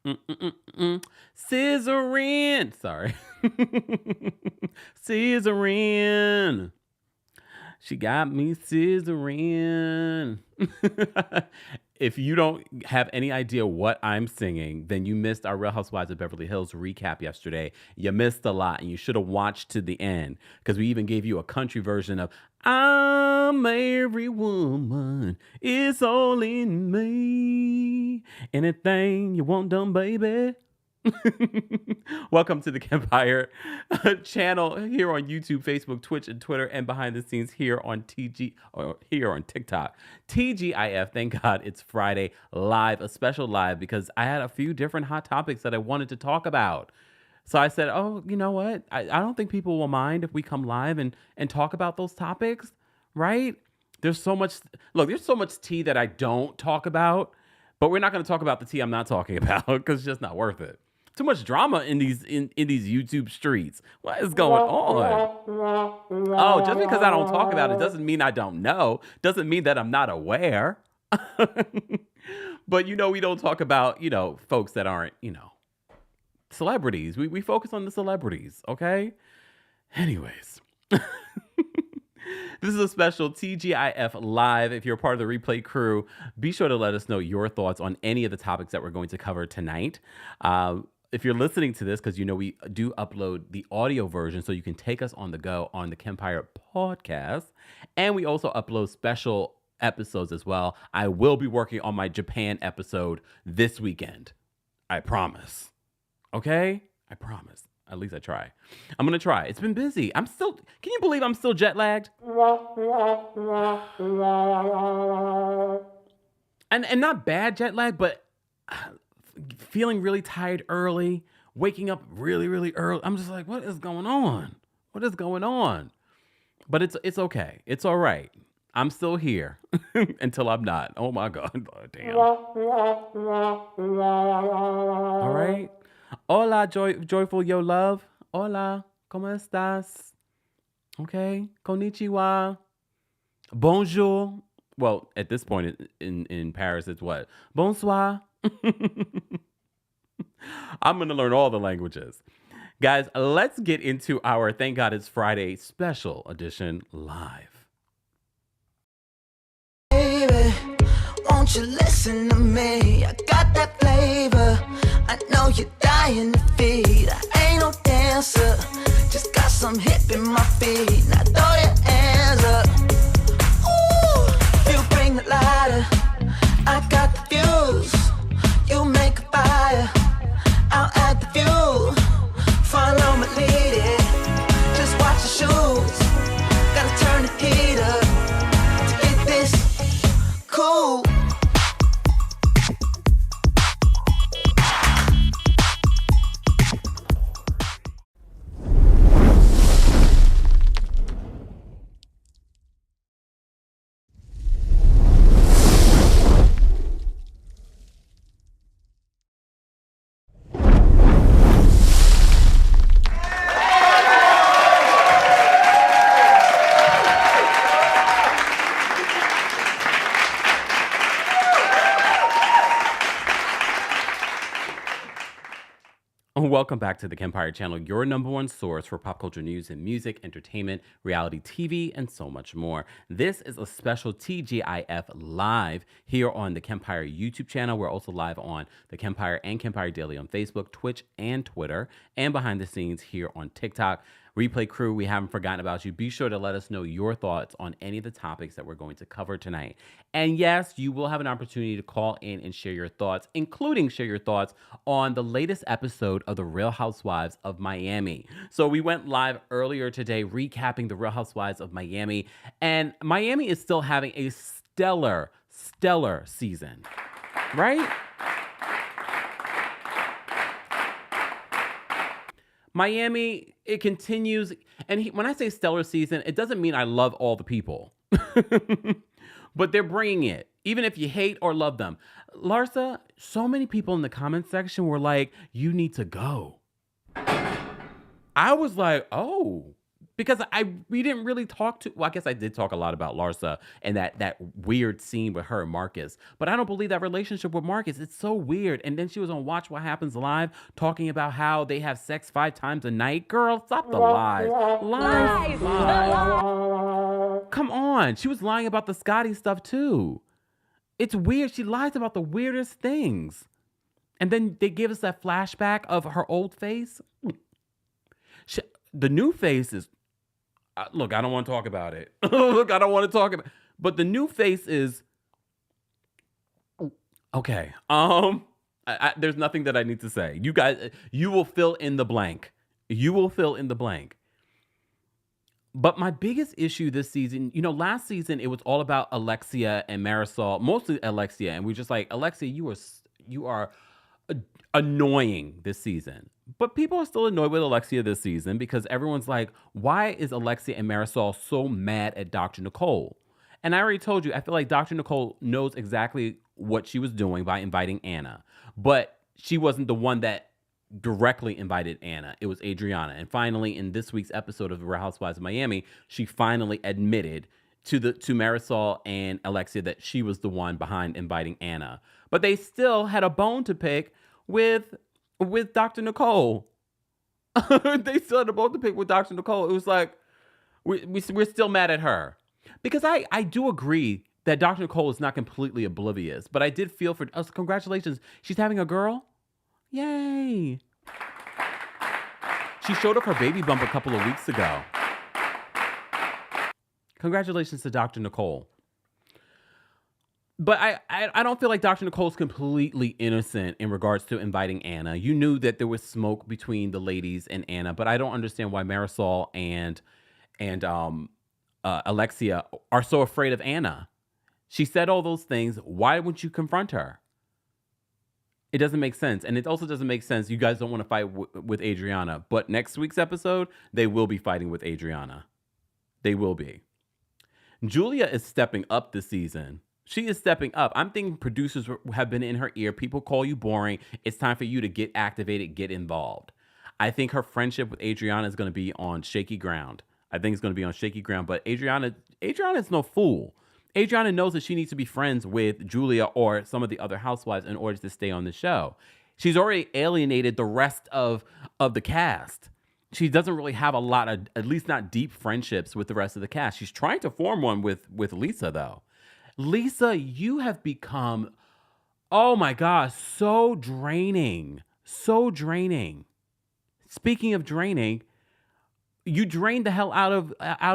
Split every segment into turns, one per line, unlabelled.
Mm-mm-mm-mm. Scissoring. Sorry. Scissoring. She got me scissoring. If you don't have any idea what I'm singing, then you missed our Real Housewives of Beverly Hills recap yesterday. You missed a lot, and you should have watched to the end because we even gave you a country version of I'm every woman. It's all in me. Anything you want done, baby. Welcome to the Kempire channel here on YouTube, Facebook, Twitch, and Twitter, and behind the scenes here on here on TikTok. TGIF, thank God it's Friday live, a special live, because I had a few different hot topics that I wanted to talk about. So I said, oh, you know what? I don't think people will mind if we come live and talk about those topics, right? There's so much tea that I don't talk about, but we're not going to talk about the tea I'm not talking about because it's just not worth it. Too much drama in these YouTube streets. What is going on? Oh, just because I don't talk about it doesn't mean I don't know. Doesn't mean that I'm not aware. But we don't talk about, folks that aren't, celebrities. We focus on the celebrities, okay? Anyways. This is a special TGIF live. If you're part of the replay crew, be sure to let us know your thoughts on any of the topics that we're going to cover tonight. If you're listening to this, because we do upload the audio version so you can take us on the go on the Kempire podcast. And we also upload special episodes as well. I will be working on my Japan episode this weekend. I promise. Okay? I promise. At least I try. I'm going to try. It's been busy. Can you believe I'm still jet lagged? And not bad jet lag, but feeling really tired early, waking up really, really early. I'm just like, what is going on? What is going on? But it's okay. It's all right. I'm still here until I'm not. Oh my God. Oh, damn. All right. Hola, joyful yo love. Hola, ¿cómo estás? Okay. Konnichiwa. Bonjour. Well, at this point in Paris, it's what? Bonsoir. I'm going to learn all the languages. Guys, let's get into our Thank God It's Friday special edition live.
Baby, won't you listen to me? I got that flavor. I know you're dying to feed. I ain't no dancer, just got some hip in my feet. Now throw your hands up. Ooh, you bring the lighter. I got the fuse. You make a fire. I'll add the fuel. Follow my lead. Just watch your shoes. Gotta turn the heat up to get this cool.
Welcome back to the Kempire channel, your number one source for pop culture news and music, entertainment, reality TV, and so much more. This is a special TGIF live here on the Kempire YouTube channel. We're also live on the Kempire and Kempire Daily on Facebook, Twitch, and Twitter, and behind the scenes here on TikTok. Replay crew, we haven't forgotten about you. Be sure to let us know your thoughts on any of the topics that we're going to cover tonight. And yes, you will have an opportunity to call in and share your thoughts, including share your thoughts on the latest episode of the Real Housewives of Miami. So we went live earlier today recapping the Real Housewives of Miami, and Miami is still having a stellar season, right? Miami, it continues. And when I say stellar season, it doesn't mean I love all the people. But they're bringing it, even if you hate or love them. Larsa, so many people in the comment section were like, you need to go. I was like, oh, Because we didn't really talk to, well, I guess I did talk a lot about Larsa and that weird scene with her and Marcus, but I don't believe that relationship with Marcus. It's so weird. And then she was on Watch What Happens Live talking about how they have sex 5 times a night. Girl, stop the lies. Lies. Lies. Come on. She was lying about the Scotty stuff too. It's weird. She lies about the weirdest things. And then they give us that flashback of her old face. The new face is, look, I don't want to talk about it. Look, I don't want to talk about it. But the new face is okay. There's nothing that I need to say. You guys, you will fill in the blank. You will fill in the blank. But my biggest issue this season, last season it was all about Alexia and Marisol, mostly Alexia, and we're just like, Alexia, you are annoying this season. But people are still annoyed with Alexia this season because everyone's like, why is Alexia and Marisol so mad at Dr. Nicole? And I already told you, I feel like Dr. Nicole knows exactly what she was doing by inviting Anna. But she wasn't the one that directly invited Anna. It was Adriana. And finally, in this week's episode of the Real Housewives of Miami, she finally admitted to Marisol and Alexia that she was the one behind inviting Anna. But they still had a bone to pick with Dr. Nicole. They still had a bone to pick with Dr. Nicole. It was like, we're still mad at her. Because I do agree that Dr. Nicole is not completely oblivious, but I did feel for us. Congratulations. She's having a girl. Yay. She showed up her baby bump a couple of weeks ago. Congratulations to Dr. Nicole. But I don't feel like Dr. Nicole's completely innocent in regards to inviting Anna. You knew that there was smoke between the ladies and Anna, but I don't understand why Marisol and Alexia are so afraid of Anna. She said all those things. Why wouldn't you confront her? It doesn't make sense. And it also doesn't make sense. You guys don't want to fight with Adriana. But next week's episode, they will be fighting with Adriana. They will be. Julia is stepping up this season. She is stepping up. I'm thinking producers have been in her ear. People call you boring. It's time for you to get activated, get involved. I think her friendship with Adriana is going to be on shaky ground. But Adriana is no fool. Adriana knows that she needs to be friends with Julia or some of the other housewives in order to stay on the show. She's already alienated the rest of the cast. She doesn't really have a lot of, at least not deep friendships with the rest of the cast. She's trying to form one with Lisa, though. Lisa, you have become, oh my gosh, so draining. So draining. Speaking of draining, you drained the hell out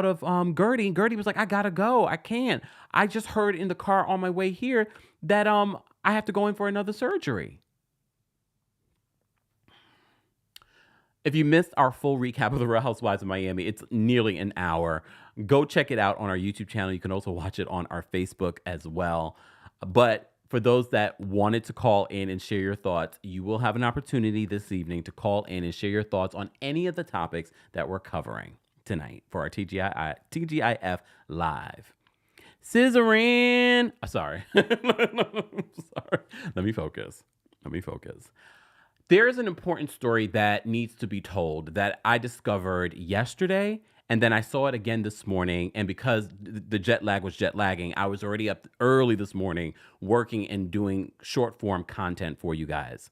of Gertie. Gertie was like, I gotta go. I can't. I just heard in the car on my way here that I have to go in for another surgery. If you missed our full recap of the Real Housewives of Miami, it's nearly an hour. Go check it out on our YouTube channel. You can also watch it on our Facebook as well. But for those that wanted to call in and share your thoughts, you will have an opportunity this evening to call in and share your thoughts on any of the topics that we're covering tonight for our TGIF Live. Scissoring. Sorry. Sorry. Let me focus. There is an important story that needs to be told that I discovered yesterday, and then I saw it again this morning. And because the jet lag was jet lagging, I was already up early this morning working and doing short form content for you guys.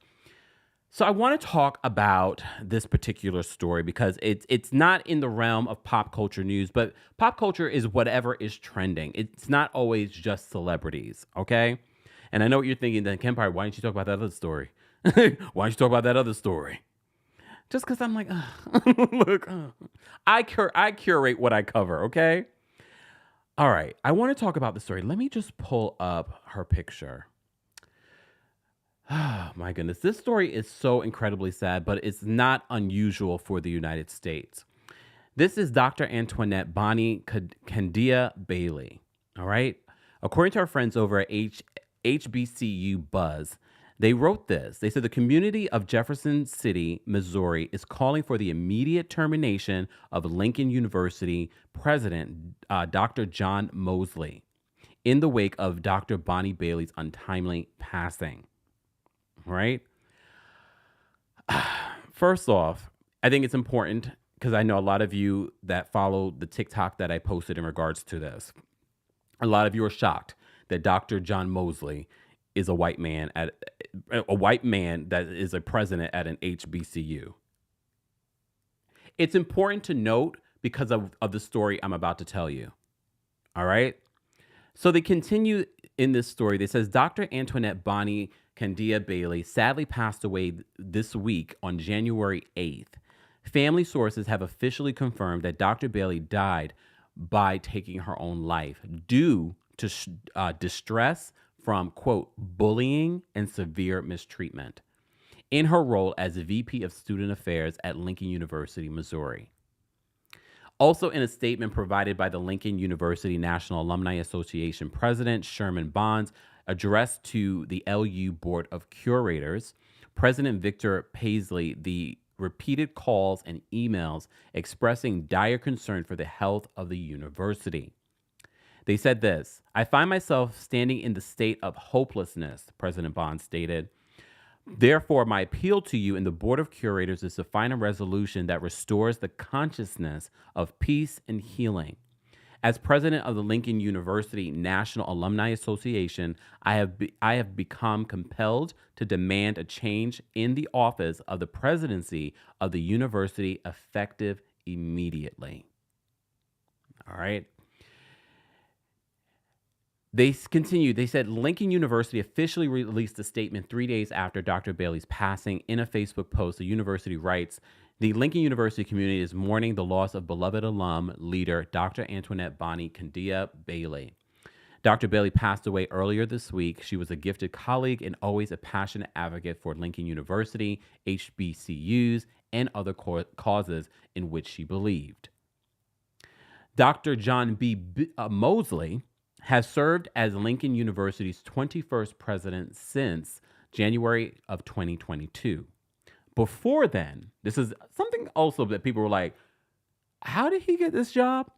So I want to talk about this particular story because it's not in the realm of pop culture news, but pop culture is whatever is trending. It's not always just celebrities, okay? And I know what you're thinking, then Kempire, why didn't you talk about that other story? Why don't you talk about that other story? Just because I'm like, look, I curate what I cover, okay? All right, I want to talk about the story. Let me just pull up her picture. Oh, my goodness. This story is so incredibly sad, but it's not unusual for the United States. This is Dr. Antoinette Bonnie Candia Bailey, all right? According to our friends over at HBCU Buzz, they wrote this. They said the community of Jefferson City, Missouri is calling for the immediate termination of Lincoln University president, Dr. John Mosley, in the wake of Dr. Bonnie Bailey's untimely passing. Right? First off, I think it's important because I know a lot of you that follow the TikTok that I posted in regards to this, a lot of you are shocked that Dr. John Mosley is a white man that is a president at an HBCU. It's important to note because of the story I'm about to tell you. All right. So they continue in this story. They says Dr. Antoinette Bonnie Candia Bailey sadly passed away this week on January 8th. Family sources have officially confirmed that Dr. Bailey died by taking her own life due to distress from, quote, bullying and severe mistreatment in her role as VP of Student Affairs at Lincoln University, Missouri. Also, in a statement provided by the Lincoln University National Alumni Association President Sherman Bonds, addressed to the LU Board of Curators, President Victor Paisley, the repeated calls and emails expressing dire concern for the health of the university. They said this: "I find myself standing in the state of hopelessness," President Bonds stated. "Therefore, my appeal to you and the Board of Curators is to find a resolution that restores the consciousness of peace and healing. As president of the Lincoln University National Alumni Association, I have become compelled to demand a change in the office of the presidency of the university effective immediately." All right. They continued. They said Lincoln University officially released a statement 3 days after Dr. Bailey's passing. In a Facebook post, the university writes, "The Lincoln University community is mourning the loss of beloved alum leader Dr. Antoinette Bonnie Candia Bailey. Dr. Bailey passed away earlier this week. She was a gifted colleague and always a passionate advocate for Lincoln University, HBCUs, and other causes in which she believed." Dr. John B. Mosley has served as Lincoln University's 21st president since January of 2022. Before then, this is something also that people were like, how did he get this job?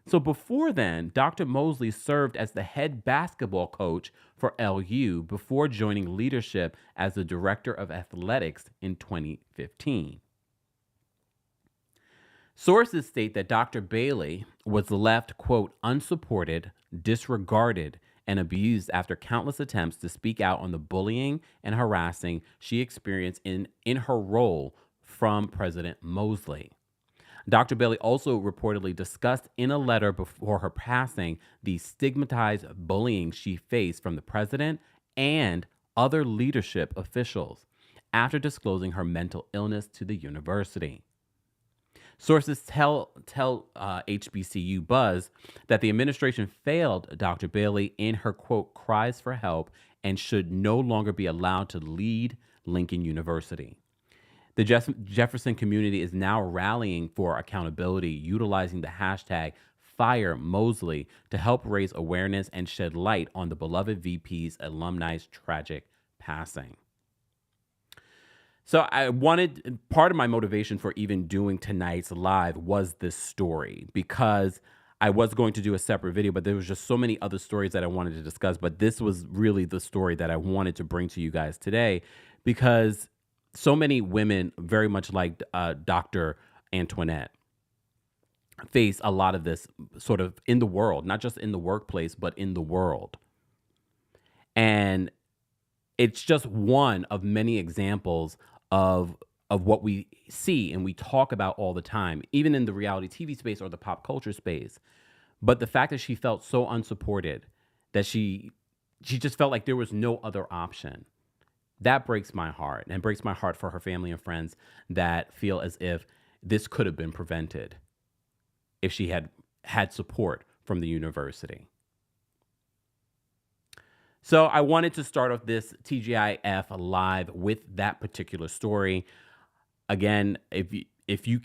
So before then, Dr. Mosley served as the head basketball coach for LU before joining leadership as the director of athletics in 2015. Sources state that Dr. Bailey was left, quote, unsupported, disregarded, and abused after countless attempts to speak out on the bullying and harassing she experienced in her role from President Mosley. Dr. Bailey also reportedly discussed in a letter before her passing the stigmatized bullying she faced from the president and other leadership officials after disclosing her mental illness to the university. Sources tell HBCU Buzz that the administration failed Dr. Bailey in her, quote, cries for help and should no longer be allowed to lead Lincoln University. The Jefferson community is now rallying for accountability, utilizing the hashtag #FireMosley to help raise awareness and shed light on the beloved VP's alumni's tragic passing. So part of my motivation for even doing tonight's live was this story, because I was going to do a separate video, but there was just so many other stories that I wanted to discuss. But this was really the story that I wanted to bring to you guys today, because so many women, very much like Dr. Antoinette, face a lot of this sort of in the world, not just in the workplace, but in the world. And it's just one of many examples of what we see and we talk about all the time, even in the reality TV space or the pop culture space. But the fact that she felt so unsupported, that she just felt like there was no other option, that breaks my heart, and breaks my heart for her family and friends that feel as if this could have been prevented if she had had support from the university. So I wanted to start off this TGIF live with that particular story. Again, if you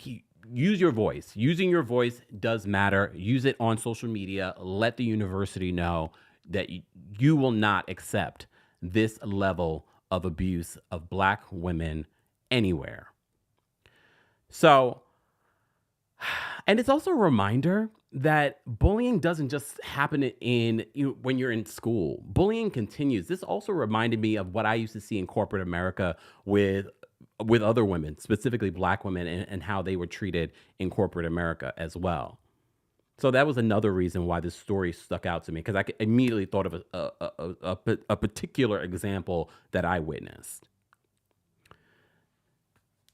use your voice, using your voice does matter. Use it on social media. Let the university know that you will not accept this level of abuse of Black women anywhere. So, and it's also a reminder that bullying doesn't just happen when you're in school. Bullying continues. This also reminded me of what I used to see in corporate America with with other women, specifically black women, and how they were treated in corporate America as well. So that was another reason why this story stuck out to me, because I immediately thought of a particular example that I witnessed.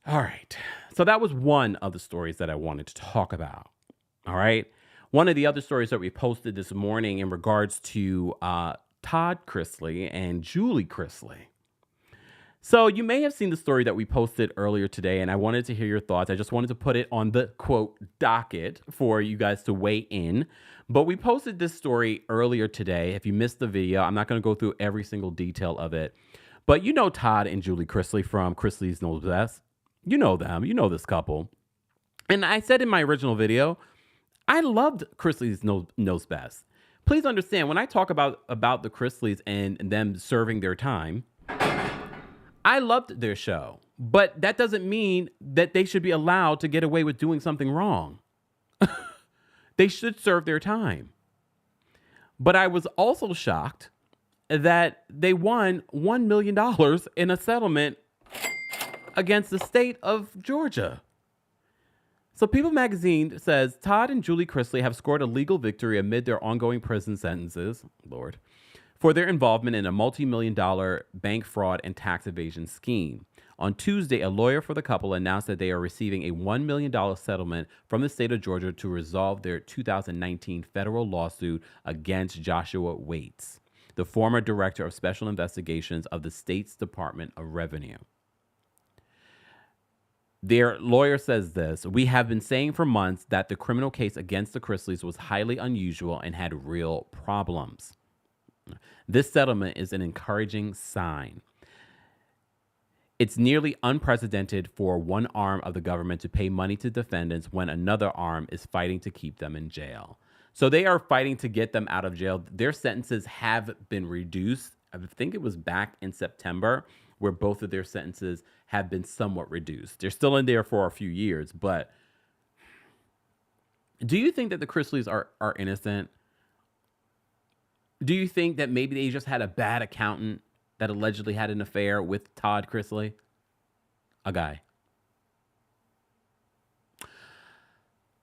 All right. So that was one of the stories that I wanted to talk about. All right. One of the other stories that we posted this morning in regards to Todd Chrisley and Julie Chrisley. So you may have seen the story that we posted earlier today, and I wanted to hear your thoughts. I just wanted to put it on the, quote, docket for you guys to weigh in. But we posted this story earlier today. If you missed the video, I'm not going to go through every single detail of it. But you know Todd and Julie Chrisley from Chrisley's Knows Best. You know them. You know this couple. And I said in my original video, I loved Chrisley's Knows Best. Please understand, when I talk about the Chrisleys and them serving their time, I loved their show, but that doesn't mean that they should be allowed to get away with doing something wrong. They should serve their time. But I was also shocked that they won $1 million in a settlement against the state of Georgia. So People Magazine says Todd and Julie Chrisley have scored a legal victory amid their ongoing prison sentences, Lord, for their involvement in a multi-million-dollar bank fraud and tax evasion scheme. On Tuesday, a lawyer for the couple announced that they are receiving a $1 million settlement from the state of Georgia to resolve their 2019 federal lawsuit against Joshua Waits, the former director of special investigations of the state's Department of Revenue. Their lawyer says this: "We have been saying for months that the criminal case against the Chrisleys was highly unusual and had real problems. This settlement is an encouraging sign. It's nearly unprecedented for one arm of the government to pay money to defendants when another arm is fighting to keep them in jail." So they are fighting to get them out of jail. Their sentences have been reduced. I think it was back in September where both of their sentences have been somewhat reduced. They're still in there for a few years, but do you think that the Chrisleys are innocent? Do you think that maybe they just had a bad accountant that allegedly had an affair with Todd Chrisley? A guy.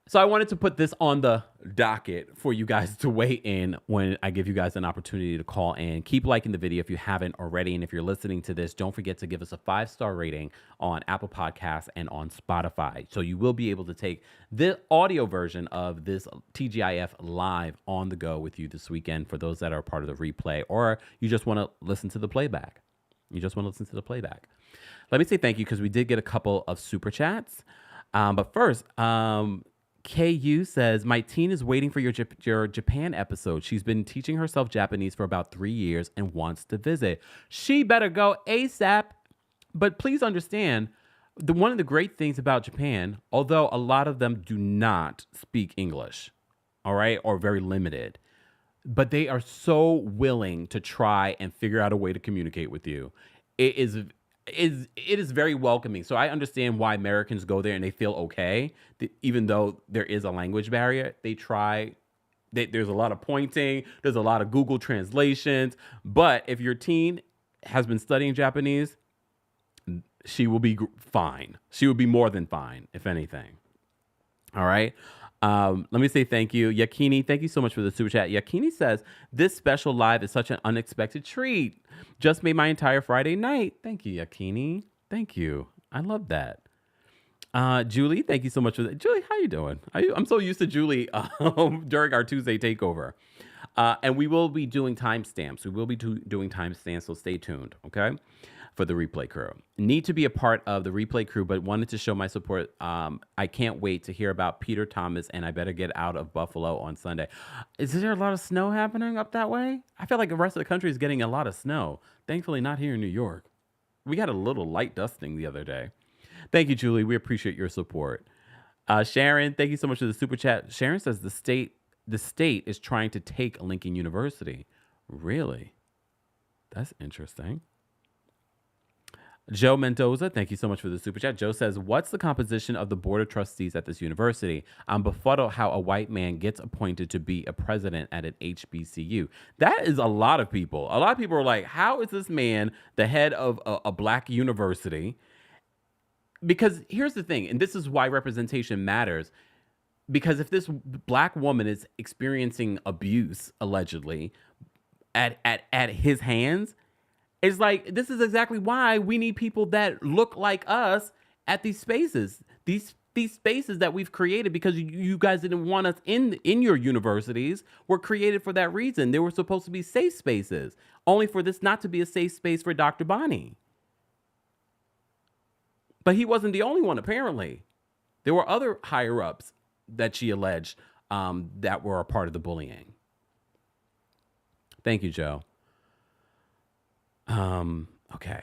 So I wanted to put this on the docket for you guys to weigh in when I give you guys an opportunity to call in. Keep liking the video if you haven't already. And if you're listening to this, don't forget to give us a 5-star rating on Apple Podcasts and on Spotify. So you will be able to take the audio version of this TGIF live on the go with you this weekend for those that are part of the replay, or you just want to listen to the playback. Let me say thank you because we did get a couple of super chats. But first, KU says, "My teen is waiting for your Japan episode. She's been teaching herself Japanese for about 3 years and wants to visit. She better go ASAP." But please understand, one of the great things about Japan, although a lot of them do not speak English, all right, or very limited, but they are so willing to try and figure out a way to communicate with you. It is very welcoming. So I understand why Americans go there and they feel okay, even though there is a language barrier. They try. There's a lot of pointing. There's a lot of Google translations. But if your teen has been studying Japanese, she will be fine. She will be more than fine, if anything. All right. Let me say thank you. Yakini, thank you so much for the super chat. Yakini says, "This special live is such an unexpected treat. Just made my entire Friday night." Thank you, Yakini. Thank you. I love that. Julie, thank you so much for that. Julie, how you doing? I'm so used to Julie during our Tuesday takeover. And we will be doing timestamps. Doing timestamps, so stay tuned, okay? For the replay crew. Need to be a part of the replay crew, but wanted to show my support. I can't wait to hear about Peter Thomas, and I better get out of Buffalo on Sunday. Is there a lot of snow happening up that way? I feel like the rest of the country is getting a lot of snow. Thankfully, not here in New York. We got a little light dusting the other day. Thank you, Julie. We appreciate your support. Sharon, thank you so much for the super chat. Sharon says the state is trying to take Lincoln University. Really? That's interesting. Joe Mendoza, thank you so much for the super chat. Joe says, "What's the composition of the board of trustees at this university? I'm befuddled how a white man gets appointed to be a president at an HBCU." That is a lot of people. A lot of people are like, how is this man the head of a black university because here's the thing, and this is why representation matters. Because if this black woman is experiencing abuse allegedly at his hands, it's like this is exactly why we need people that look like us at these spaces. These spaces that we've created because you guys didn't want us in your universities were created for that reason. They were supposed to be safe spaces, only for this not to be a safe space for Dr. Bonnie. But he wasn't the only one, apparently. There were other higher ups that she alleged that were a part of the bullying. Thank you, Joe. Okay.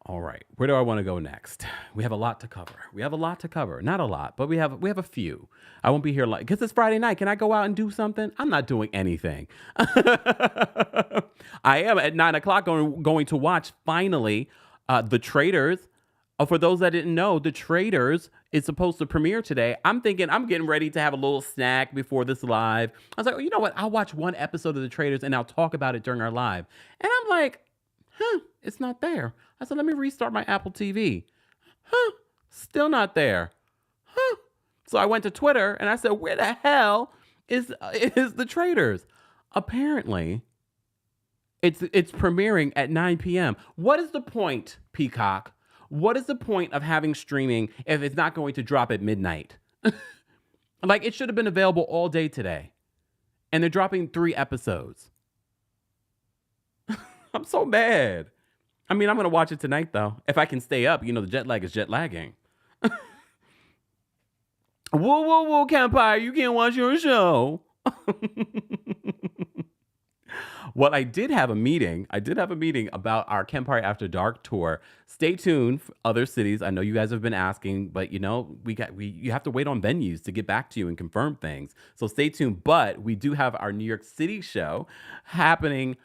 All right. Where do I want to go next? We have a lot to cover. Not a lot, but we have a few. I won't be here because it's Friday night. Can I go out and do something? I'm not doing anything. I am at 9:00 going to watch finally The Traitors. For those that didn't know, The Traitors is supposed to premiere today. I'm thinking I'm getting ready to have a little snack before this live. I was like, oh, you know what? I'll watch one episode of The Traitors and I'll talk about it during our live. And I'm like, it's not there. I said, let me restart my Apple TV. Still not there. So I went to Twitter and I said, where the hell is The Traitors? Apparently, it's premiering at 9 p.m. What is the point, Peacock? What is the point of having streaming if it's not going to drop at midnight? Like, it should have been available all day today. And they're dropping 3 episodes. I'm so mad. I mean, I'm going to watch it tonight, though. If I can stay up, the jet lag is jet lagging. Whoa, Kempire, you can't watch your show. Well, I did have a meeting about our Kempire After Dark tour. Stay tuned for other cities. I know you guys have been asking, but you have to wait on venues to get back to you and confirm things. So stay tuned. But we do have our New York City show happening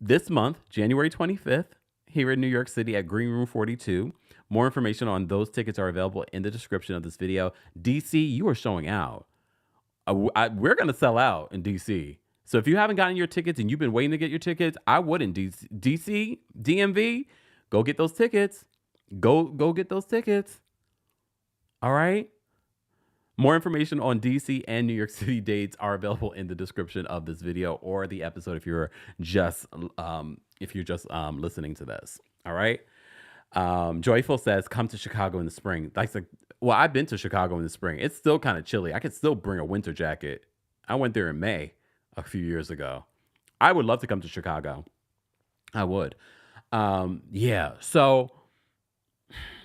this month, January 25th, here in New York City at Green Room 42. More information on those tickets are available in the description of this video. DC, you are showing out. We're going to sell out in DC. So if you haven't gotten your tickets and you've been waiting to get your tickets, I wouldn't. DC, DMV, go get those tickets. Go get those tickets. All right. More information on DC and New York City dates are available in the description of this video or the episode if you're just listening to this. All right. Joyful says, come to Chicago in the spring. Well, I've been to Chicago in the spring. It's still kind of chilly. I could still bring a winter jacket. I went there in May a few years ago. I would love to come to Chicago. I would. Yeah. So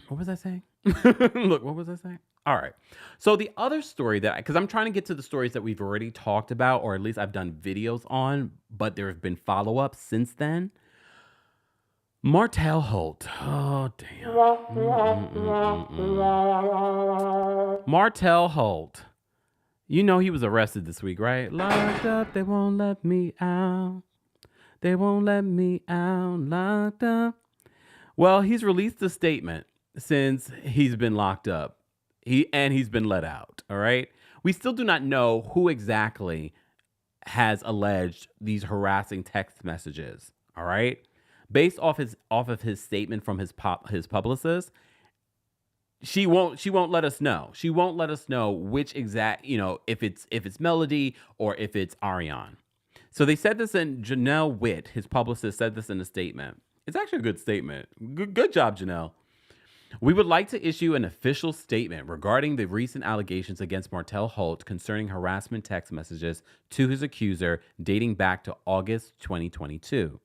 what was I saying? Look, what was I saying? All right. So the other story because I'm trying to get to the stories that we've already talked about, or at least I've done videos on, but there have been follow-ups since then. Martel Holt. Oh, damn. Martel Holt. You know he was arrested this week, right? Locked up, they won't let me out. They won't let me out, locked up. Well, he's released a statement since he's been locked up. He's been let out, all right? We still do not know who exactly has alleged these harassing text messages, all right? Based off of his statement from his publicist, she won't let us know. She won't let us know which exact, if it's Melody or if it's Ariane. So they said this in Janelle Witt, his publicist, said this in a statement. It's actually a good statement. Good job, Janelle. We would like to issue an official statement regarding the recent allegations against Martel Holt concerning harassment text messages to his accuser dating back to August 2022.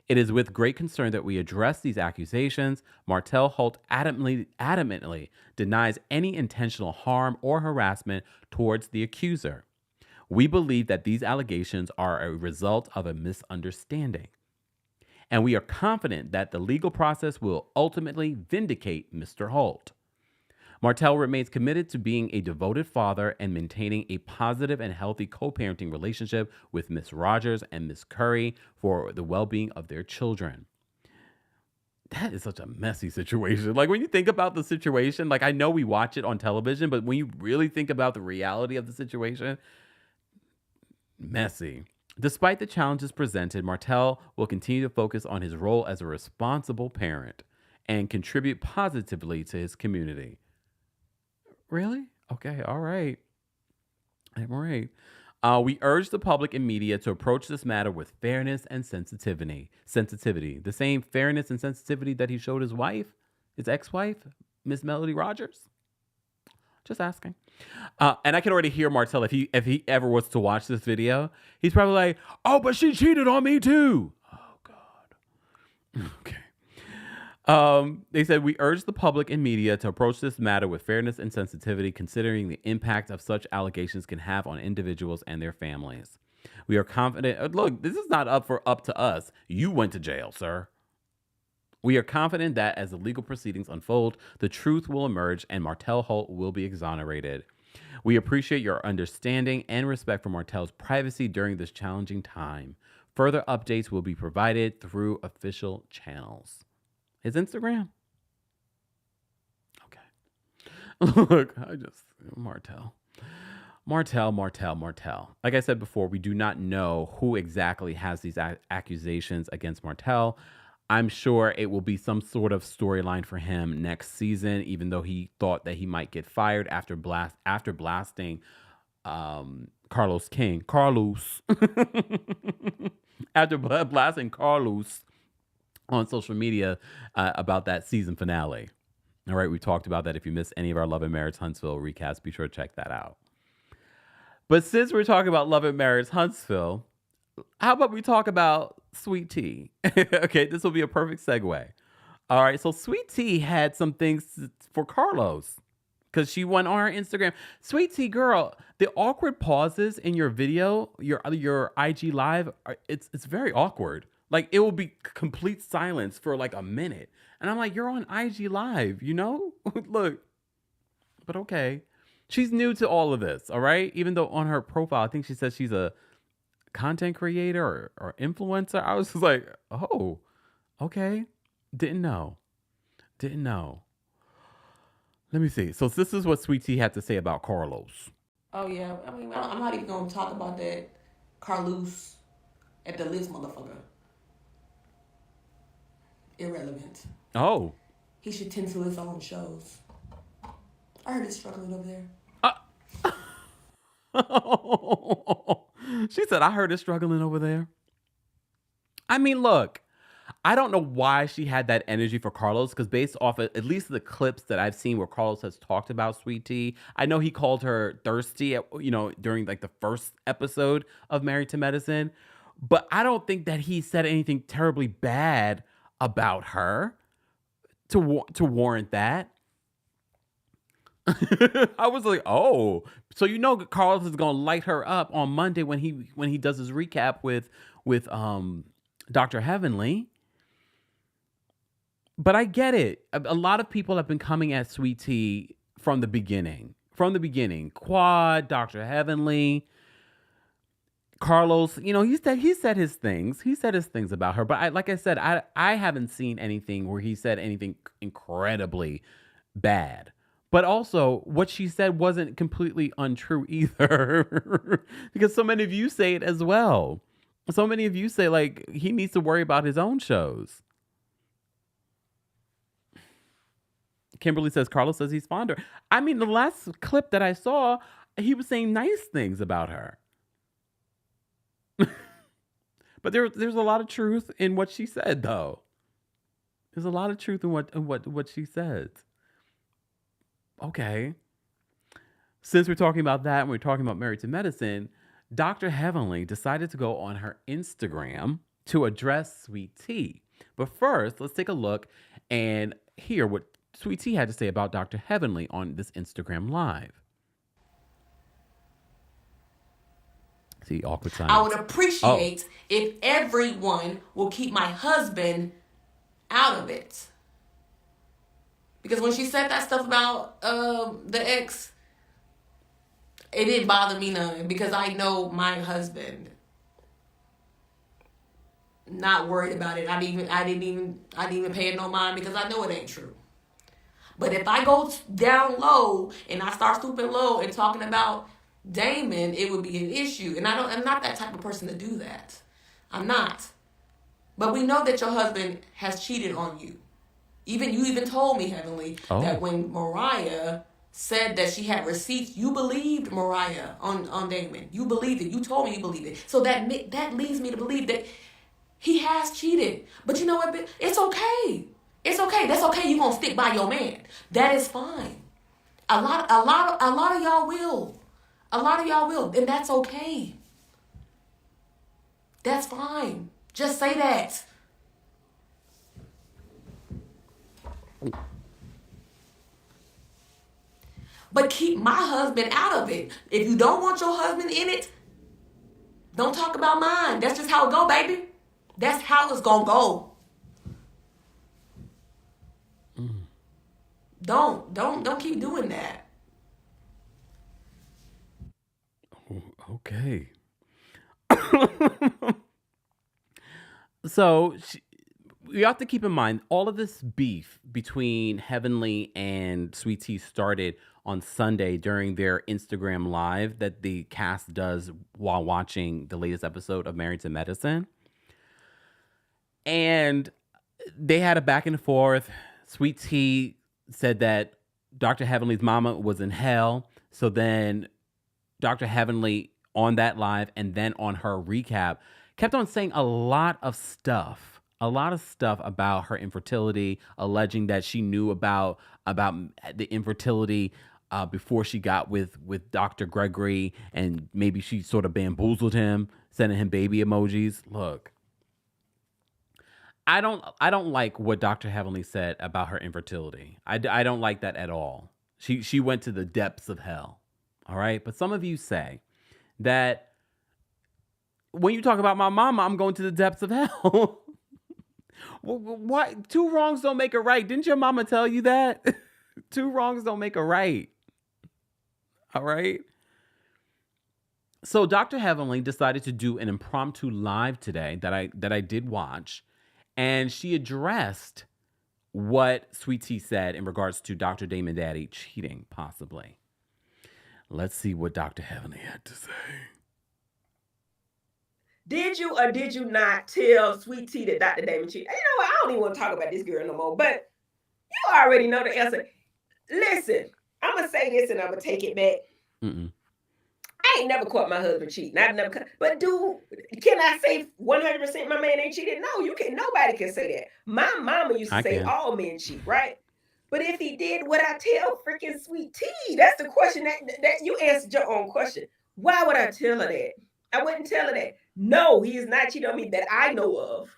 It is with great concern that we address these accusations. Martel Holt adamantly denies any intentional harm or harassment towards the accuser. We believe that these allegations are a result of a misunderstanding, and we are confident that the legal process will ultimately vindicate Mr. Holt. Martel remains committed to being a devoted father and maintaining a positive and healthy co-parenting relationship with Ms. Rogers and Ms. Curry for the well-being of their children. That is such a messy situation. Like, when you think about the situation, like, I know we watch it on television, but when you really think about the reality of the situation, messy. Despite the challenges presented, Martel will continue to focus on his role as a responsible parent and contribute positively to his community. Really? Okay, all right. All right. We urge the public and media to approach this matter with fairness and sensitivity. Sensitivity. The same fairness and sensitivity that he showed his wife, his ex-wife, Miss Melody Rogers. Just asking. And I can already hear Martel, if he ever was to watch this video, he's probably like, "Oh, but she cheated on me too." Oh God. Okay. They said, we urge the public and media to approach this matter with fairness and sensitivity, considering the impact of such allegations can have on individuals and their families. We are confident. Look, this is not up to us. You went to jail, sir. We are confident that as the legal proceedings unfold, the truth will emerge and Martel Holt will be exonerated. We appreciate your understanding and respect for Martel's privacy during this challenging time. Further updates will be provided through official channels. His Instagram? Okay. Look, Martel. Like I said before, we do not know who exactly has these accusations against Martel. I'm sure it will be some sort of storyline for him next season, even though he thought that he might get fired after blasting Carlos King. After blasting Carlos on social media about that season finale. All right, we talked about that. If you missed any of our Love and Marriage Huntsville recaps, be sure to check that out. But since we're talking about Love and Marriage Huntsville, how about we talk about Sweet Tea? Okay, this will be a perfect segue. All right, so Sweet Tea had some things for Carlos because she went on her Instagram. Sweet Tea girl, the awkward pauses in your video, your IG live, it's very awkward. Like, it will be complete silence for like a minute. And I'm like, you're on IG Live, you know? Look. But okay. She's new to all of this, all right? Even though on her profile, I think she says she's a content creator or influencer. I was just like, oh, okay. Didn't know. Let me see. So this is what Sweet Tea had to say about Carlos.
Oh, yeah. I mean, I'm not even going to talk about that Carlos at the list, motherfucker. Irrelevant.
Oh.
He should tend to his own shows. I heard he's struggling over there.
She said, I heard it's struggling over there. I mean, look, I don't know why she had that energy for Carlos, because based off of at least the clips that I've seen where Carlos has talked about Sweet Tea, I know he called her thirsty, during like the first episode of Married to Medicine, but I don't think that he said anything terribly bad about her to warrant that. I was like, oh, so Carlos is gonna light her up on Monday when he does his recap with Dr. Heavenly. But I get it. A lot of people have been coming at Sweet Tea from the beginning. Quad, Dr. Heavenly, Carlos, he said his things. He said his things about her. But like I said, I haven't seen anything where he said anything incredibly bad. But also, what she said wasn't completely untrue either. Because so many of you say it as well. So many of you say, like, he needs to worry about his own shows. Kimberly says, Carlos says he's fond of her. I mean, the last clip that I saw, he was saying nice things about her. But there's a lot of truth in what she said, though. There's a lot of truth in what she said. Okay. Since we're talking about that and we're talking about Married to Medicine, Dr. Heavenly decided to go on her Instagram to address Sweet Tea. But first, let's take a look and hear what Sweet Tea had to say about Dr. Heavenly on this Instagram Live. See, awkward silence.
I would appreciate if everyone will keep my husband out of it. Because when she said that stuff about the ex, it didn't bother me none. Because I know my husband. Not worried about it. I didn't even pay it no mind because I know it ain't true. But if I go down low and I start stooping low and talking about Damon, it would be an issue. And I'm not that type of person to do that. I'm not. But we know that your husband has cheated on you. You even told me, Heavenly,
Oh.
that when Mariah said that she had receipts, you believed Mariah on Damon. You believed it. You told me you believed it. So that leads me to believe that he has cheated. But you know what? It's okay. It's okay. That's okay. You're gonna stick by your man. That is fine. A lot of y'all will. A lot of y'all will, and that's okay. That's fine. Just say that. But keep my husband out of it. If you don't want your husband in it, don't talk about mine. That's just how it go, baby. That's how it's gonna go. Don't keep doing that.
Okay. So you have to keep in mind all of this beef between Heavenly and Sweet Tea started on Sunday during their Instagram live that the cast does while watching the latest episode of Married to Medicine. And they had a back and forth. Sweet Tea said that Dr. Heavenly's mama was in hell. So then Dr. Heavenly on that live and then on her recap kept on saying a lot of stuff about her infertility, alleging that she knew about the infertility before she got with Dr. Gregory, and maybe she sort of bamboozled him, sending him baby emojis. Look, I don't like what Dr. Heavenly said about her infertility. I don't like that at all. She went to the depths of hell. All right. But some of you say that when you talk about my mama, I'm going to the depths of hell. What? Two wrongs don't make a right. Didn't your mama tell you that? Two wrongs don't make a right. All right. So Dr. Heavenly decided to do an impromptu live today that I did watch, and she addressed what Sweet Tea said in regards to Dr. Damon Daddy cheating, possibly. Let's see what Dr. Heavenly had to say.
Did you or did you not tell Sweet Tea that Dr. Damon cheated? You know what? I don't even want to talk about this girl no more, but you already know the answer. Listen, I'm going to say this and I'm going to take it back. I ain't never caught my husband cheating. I've never caught, but dude, can I say 100% my man ain't cheated? No, you can. Nobody can say that. My mama used to say all men cheat, right? But if he did, would I tell freaking Sweet Tea? That's the question that you answered your own question. Why would I tell her that? I wouldn't tell her that. No, he is not cheating on me that I know of.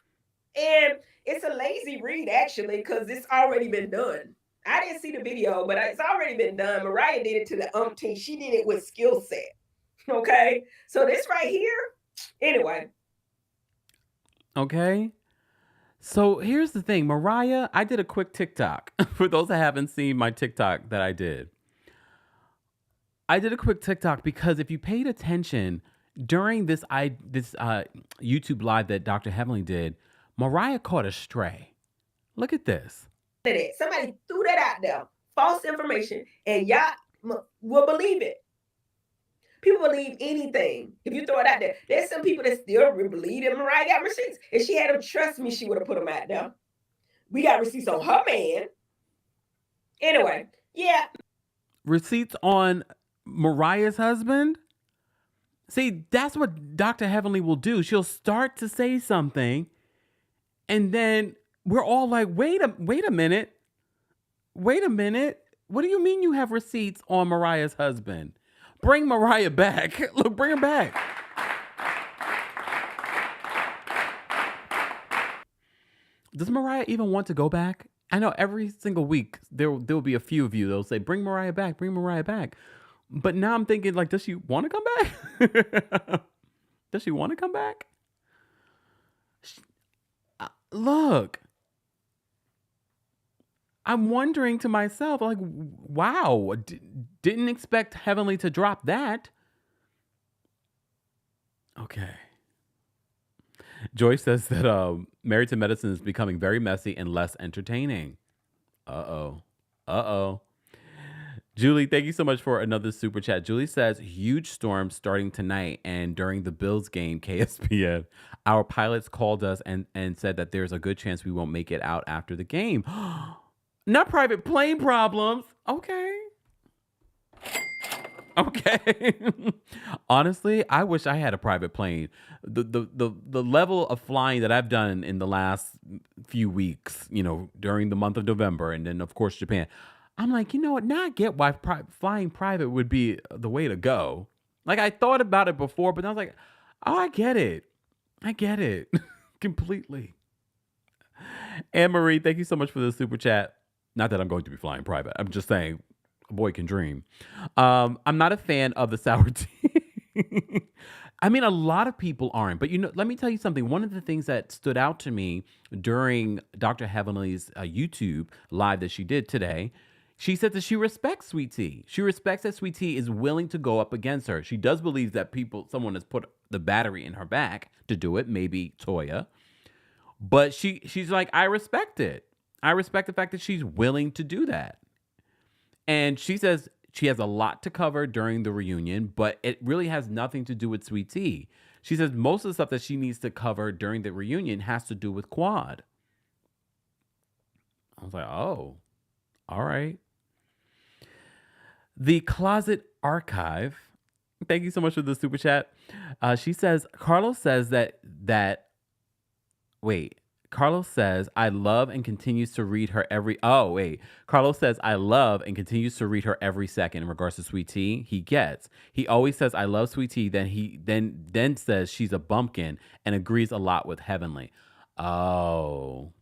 And it's a lazy read, actually, because it's already been done. I didn't see the video, but it's already been done. Mariah did it to the umpteen. She did it with skill set. Okay? So this right here, anyway.
Okay. So here's the thing. Mariah, I did a quick TikTok. For those that haven't seen my TikTok that I did a quick TikTok because if you paid attention during this YouTube live that Dr. Heavenly did, Mariah caught a stray. Look at this.
Somebody threw that out there. False information. And y'all will believe it. People believe anything. If you throw it out there, there's some people that still believe that Mariah got receipts. If she had them trust me, she would have put them out there. We got receipts on her man. Anyway, yeah.
Receipts on Mariah's husband? See, that's what Dr. Heavenly will do. She'll start to say something, and then we're all like, wait a minute. Wait a minute. What do you mean you have receipts on Mariah's husband? Bring Mariah back. Look, bring her back. Does Mariah even want to go back? I know every single week there'll be a few of you that'll say, bring Mariah back, bring Mariah back. But now I'm thinking, like, does she want to come back? Does she want to come back? Look. I'm wondering to myself, like, wow, didn't expect Heavenly to drop that. Okay. Joy says that Married to Medicine is becoming very messy and less entertaining. Uh-oh. Julie, thank you so much for another super chat. Julie says, huge storm starting tonight and during the Bills game, KSPN. Our pilots called us and said that there's a good chance we won't make it out after the game. Not private plane problems. Okay. Okay. Honestly, I wish I had a private plane. The level of flying that I've done in the last few weeks, during the month of November, and then of course Japan. I'm like, you know what? Now I get why flying private would be the way to go. Like I thought about it before, but I was like, oh, I get it. I get it completely. Anne Marie, thank you so much for the super chat. Not that I'm going to be flying private. I'm just saying, a boy can dream. I'm not a fan of the sour tea. I mean, a lot of people aren't, but let me tell you something. One of the things that stood out to me during Dr. Heavenly's YouTube live that she did today, she said that she respects Sweet Tea. She respects that Sweet Tea is willing to go up against her. She does believe that someone has put the battery in her back to do it, maybe Toya. But she's like, I respect it. I respect the fact that she's willing to do that. And she says she has a lot to cover during the reunion, but it really has nothing to do with Sweet Tea. She says most of the stuff that she needs to cover during the reunion has to do with Quad. I was like, oh, all right. The Closet Archive. Thank you so much for the super chat. She says, Carlos says Carlos says, I love and continues to read her every... Carlos says, I love and continues to read her every second in regards to Sweet Tea. He gets. He always says, I love Sweet Tea. Then he then says she's a bumpkin and agrees a lot with Heavenly. Oh,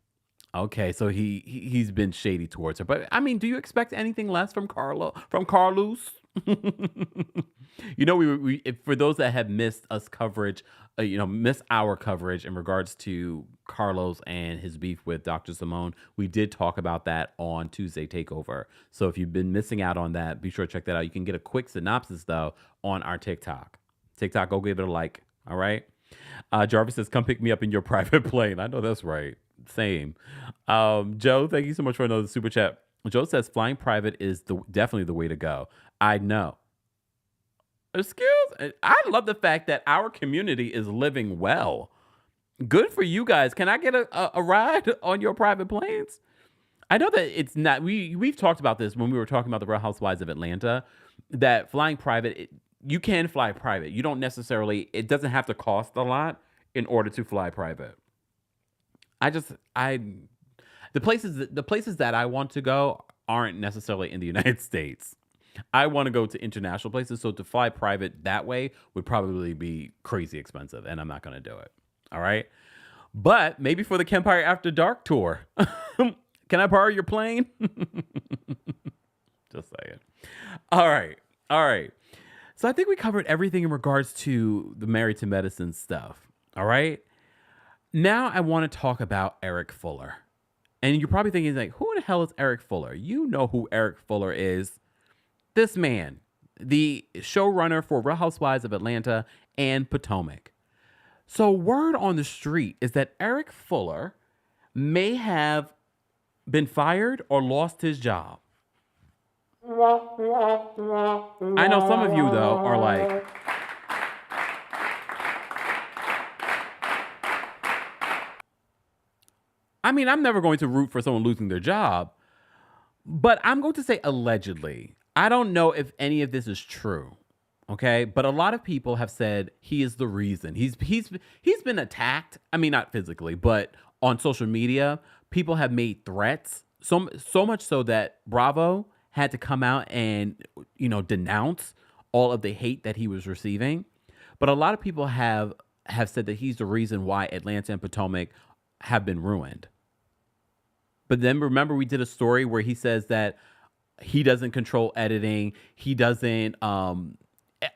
okay. So he's been shady towards her. But I mean, do you expect anything less from Carlos? We for those that have missed us coverage, missed our coverage in regards to Carlos and his beef with Dr. Simone, we did talk about that on Tuesday Takeover. So if you've been missing out on that, be sure to check that out. You can get a quick synopsis though on our TikTok. Go give it a like. All right. Jarvis says, come pick me up in your private plane. I know that's right. Same. Joe, thank you so much for another super chat. Joe says flying private is definitely the way to go. I know. I love the fact that our community is living well. Good for you guys. Can I get a ride on your private planes? I know that it's not. We've talked about this when we were talking about the Real Housewives of Atlanta. That flying private, you can fly private. You don't necessarily. It doesn't have to cost a lot in order to fly private. The places that I want to go aren't necessarily in the United States. I want to go to international places, so to fly private that way would probably be crazy expensive, and I'm not going to do it. All right? But maybe for the Kempire After Dark tour. Can I borrow your plane? Just saying. All right. So I think we covered everything in regards to the Married to Medicine stuff. All right? Now I want to talk about Eric Fuller. And you're probably thinking, like, who the hell is Eric Fuller? You know who Eric Fuller is. This man, the showrunner for Real Housewives of Atlanta and Potomac. So word on the street is that Eric Fuller may have been fired or lost his job. I know some of you, though, are like... I mean, I'm never going to root for someone losing their job, but I'm going to say allegedly. I don't know if any of this is true, okay? But a lot of people have said he is the reason. He's been attacked. I mean, not physically, but on social media, people have made threats. So much so that Bravo had to come out and, denounce all of the hate that he was receiving. But a lot of people have said that he's the reason why Atlanta and Potomac have been ruined. But then remember, we did a story where he says that he doesn't control editing. He doesn't, all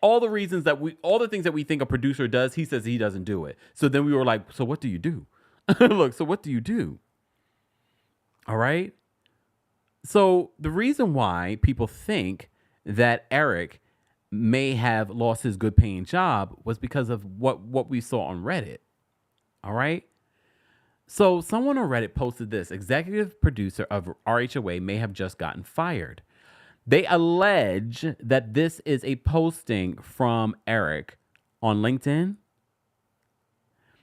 the things that we think a producer does, he says he doesn't do it. So then we were like, so what do you do? So what do you do? All right. So the reason why people think that Eric may have lost his good paying job was because of what we saw on Reddit. All right. So someone on Reddit posted this: executive producer of RHOA may have just gotten fired. They allege that this is a posting from Eric on LinkedIn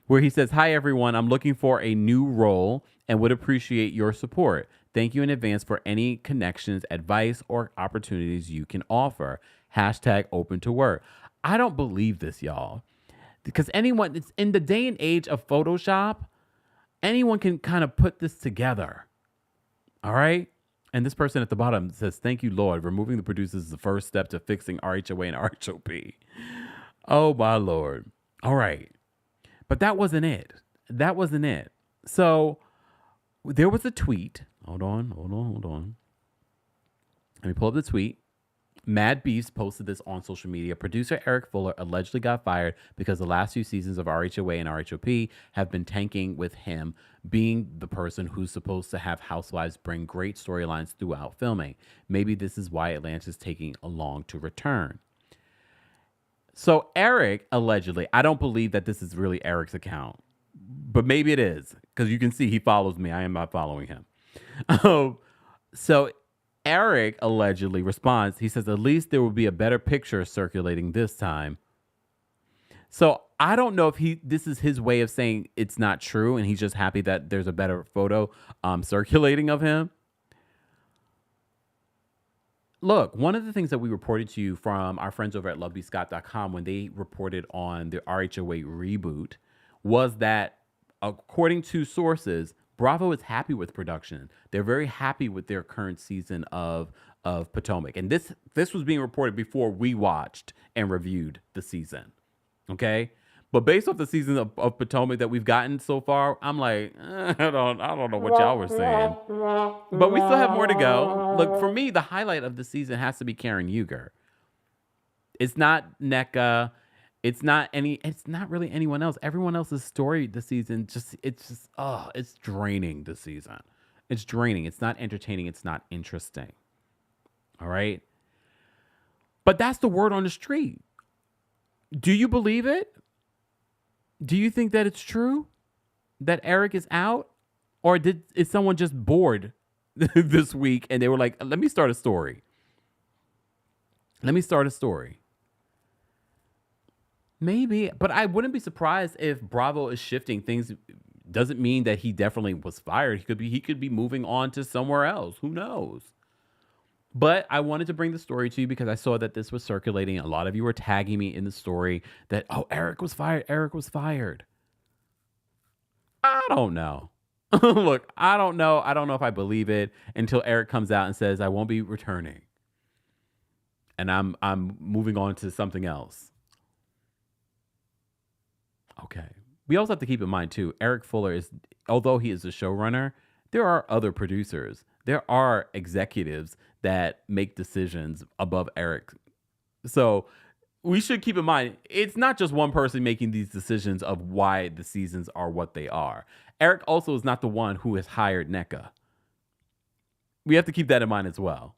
where he says, "Hi, everyone. I'm looking for a new role and would appreciate your support. Thank you in advance for any connections, advice, or opportunities you can offer. Hashtag open to work." I don't believe this, y'all. Because anyone, it's in the day and age of Photoshop, anyone can kind of put this together. All right? And this person at the bottom says, "Thank you, Lord. Removing the producers is the first step to fixing RHOA and RHOP." Oh, my Lord. All right. But that wasn't it. That wasn't it. So there was a tweet. Hold on. Let me pull up the tweet. Mad Beast posted this on social media. Producer Eric Fuller allegedly got fired because the last few seasons of RHOA and RHOP have been tanking, with him being the person who's supposed to have housewives bring great storylines throughout filming. Maybe this is why Atlanta's taking long to return. So Eric allegedly, I don't believe that this is really Eric's account, but maybe it is, because you can see he follows me. I am not following him. So Eric allegedly responds. He says, "At least there will be a better picture circulating this time." So I don't know if this is his way of saying it's not true and he's just happy that there's a better photo circulating of him. Look, one of the things that we reported to you from our friends over at lovebscott.com when they reported on the RHOA reboot was that, according to sources, Bravo is happy with production. They're very happy with their current season of Potomac. And this was being reported before we watched and reviewed the season. Okay? But based off the season of Potomac that we've gotten so far, I'm like, I don't know what y'all were saying. But we still have more to go. Look, for me, the highlight of the season has to be Karen Huger. It's not NECA. It's not really anyone else. Everyone else's story this season, it's draining this season. It's draining. It's not entertaining. It's not interesting. All right? But that's the word on the street. Do you believe it? Do you think that it's true that Eric is out? Or is someone just bored this week and they were like, let me start a story. Maybe, but I wouldn't be surprised if Bravo is shifting things. Doesn't mean that he definitely was fired. He could be moving on to somewhere else. Who knows? But I wanted to bring the story to you because I saw that this was circulating. A lot of you were tagging me in the story that, Eric was fired. Eric was fired. I don't know. Look, I don't know. I don't know if I believe it until Eric comes out and says, "I won't be returning. And I'm moving on to something else." Okay. We also have to keep in mind too, Eric Fuller although he is the showrunner, there are other producers. There are executives that make decisions above Eric. So we should keep in mind, it's not just one person making these decisions of why the seasons are what they are. Eric also is not the one who has hired NECA. We have to keep that in mind as well.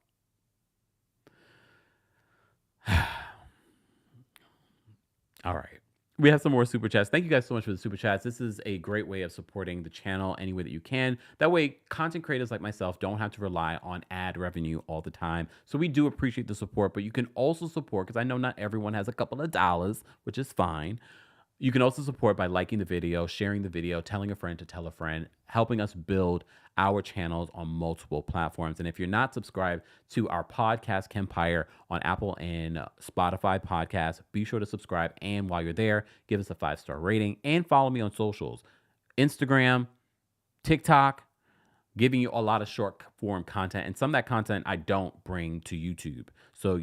All right. We have some more super chats. Thank you guys so much for the super chats. This is a great way of supporting the channel any way that you can. That way, content creators like myself don't have to rely on ad revenue all the time. So we do appreciate the support, but you can also support, because I know not everyone has a couple of dollars, which is fine. You can also support by liking the video, sharing the video, telling a friend to tell a friend, helping us build our channels on multiple platforms. And if you're not subscribed to our podcast, Kempire, on Apple and Spotify podcasts, be sure to subscribe. And while you're there, give us a 5-star rating and follow me on socials, Instagram, TikTok, giving you a lot of short form content. And some of that content I don't bring to YouTube. So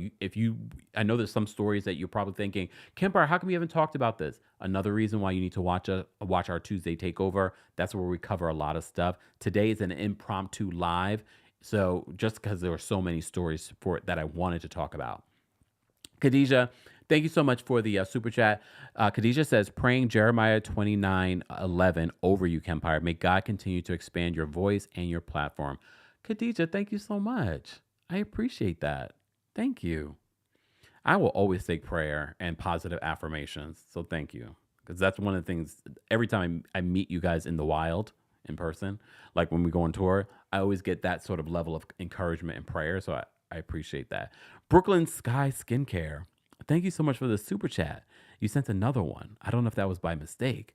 I know there's some stories that you're probably thinking, Kempire, how come you haven't talked about this? Another reason why you need to watch our Tuesday takeover. That's where we cover a lot of stuff. Today is an impromptu live. So just because there were so many stories for it that I wanted to talk about. Khadijah, thank you so much for the super chat. Khadijah says, praying Jeremiah 29:11 over you, Kempire. May God continue to expand your voice and your platform. Khadijah, thank you so much. I appreciate that. Thank you. I will always take prayer and positive affirmations. So thank you. Because that's one of the things, every time I meet you guys in the wild, in person, like when we go on tour, I always get that sort of level of encouragement and prayer. So I appreciate that. Brooklyn Sky Skincare. Thank you so much for the super chat. You sent another one. I don't know if that was by mistake.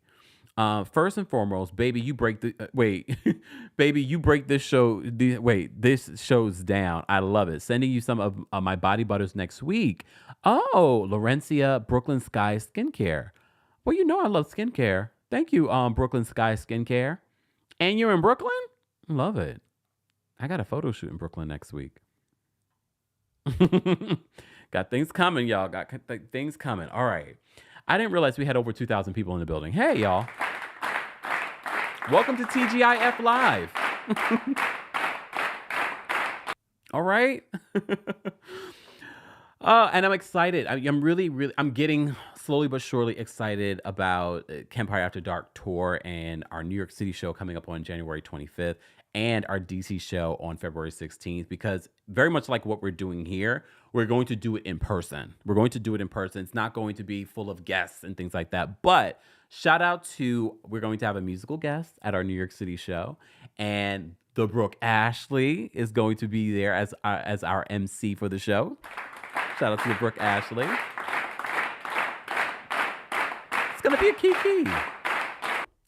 First and foremost, baby, you break the wait, baby, you break this show. This show's down. I love it. Sending you some of my body butters next week. Oh, Laurencia, Brooklyn Sky Skincare. Well, you know I love skincare. Thank you, Brooklyn Sky Skincare. And you're in Brooklyn? Love it. I got a photo shoot in Brooklyn next week. Got things coming, y'all. Got things coming. All right. I didn't realize we had over 2,000 people in the building. Hey, y'all. Welcome to TGIF Live. All right. And I'm excited. I'm really, I'm getting slowly but surely excited about Kempire After Dark tour and our New York City show coming up on January 25th and our DC show on February 16th, because very much like what we're doing here, we're going to do it in person. We're going to do it in person. It's not going to be full of guests and things like that. But shout out to, we're going to have a musical guest at our New York City show, and the Brooke Ashley is going to be there as our MC for the show. Shout out to the Brooke Ashley. It's going to be a kiki.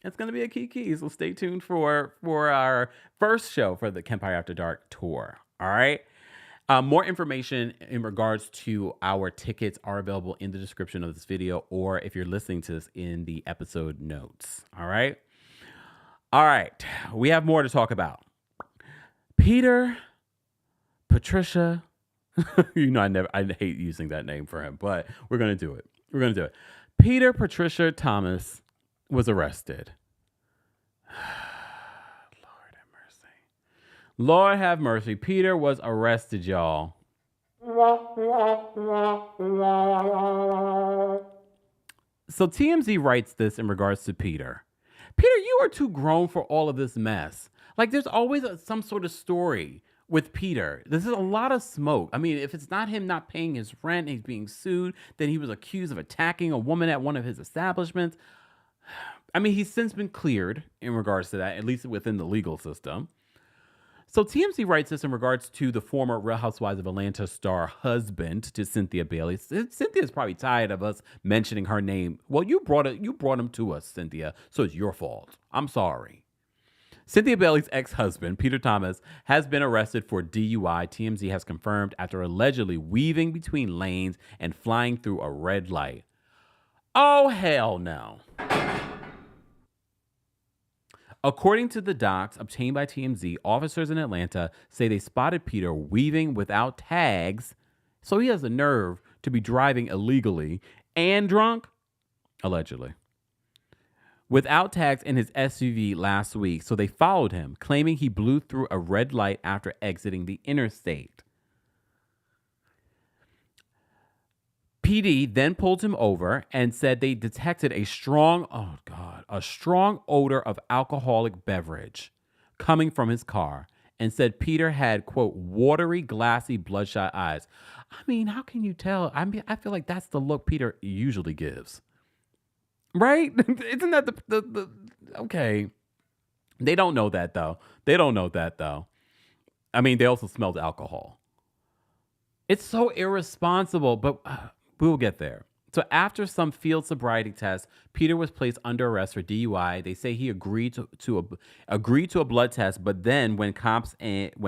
It's going to be a kiki. So stay tuned for our first show for the Kempire After Dark tour. All right. More information in regards to our tickets are available in the description of this video, or if you're listening to this, in the episode notes. All right. All right. We have more to talk about. Peter, Patricia. You know, I hate using that name for him, but we're going to do it. We're going to do it. Peter Patricia Thomas was arrested. Lord have mercy. Lord have mercy. Peter was arrested, y'all. So TMZ writes this in regards to Peter. Peter, you are too grown for all of this mess. Like, there's always some sort of story with Peter. This is a lot of smoke. I mean, if it's not him not paying his rent, he's being sued, then he was accused of attacking a woman at one of his establishments. I mean, he's since been cleared in regards to that, at least within the legal system. So TMZ writes this in regards to the former Real Housewives of Atlanta star husband to Cynthia Bailey. Cynthia's probably tired of us mentioning her name. Well, you brought him to us, Cynthia, so it's your fault. I'm sorry. Cynthia Bailey's ex-husband, Peter Thomas, has been arrested for DUI, TMZ has confirmed, after allegedly weaving between lanes and flying through a red light. Oh, hell no. According to the docs obtained by TMZ, officers in Atlanta say they spotted Peter weaving without tags, so he has the nerve to be driving illegally and drunk, allegedly, without tags in his SUV last week, so they followed him, claiming he blew through a red light after exiting the interstate. PD then pulled him over and said they detected a strong odor of alcoholic beverage coming from his car, and said Peter had, quote, watery, glassy, bloodshot eyes. I mean, how can you tell? I mean, I feel like that's the look Peter usually gives. Right? Isn't that the okay. They don't know that though. I mean, they also smelled alcohol. It's so irresponsible, but we'll get there. So after some field sobriety tests, Peter was placed under arrest for DUI. They say he agreed to a blood test, but then when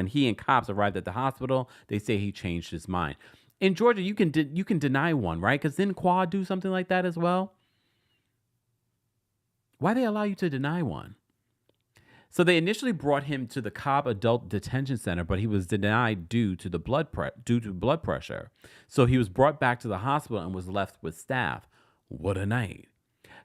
he and cops arrived at the hospital, they say he changed his mind. In Georgia, you can deny one, right? Because didn't Quad do something like that as well? Why they allow you to deny one? So they initially brought him to the Cobb Adult Detention Center, but he was denied due to blood pressure. So he was brought back to the hospital and was left with staff. What a night.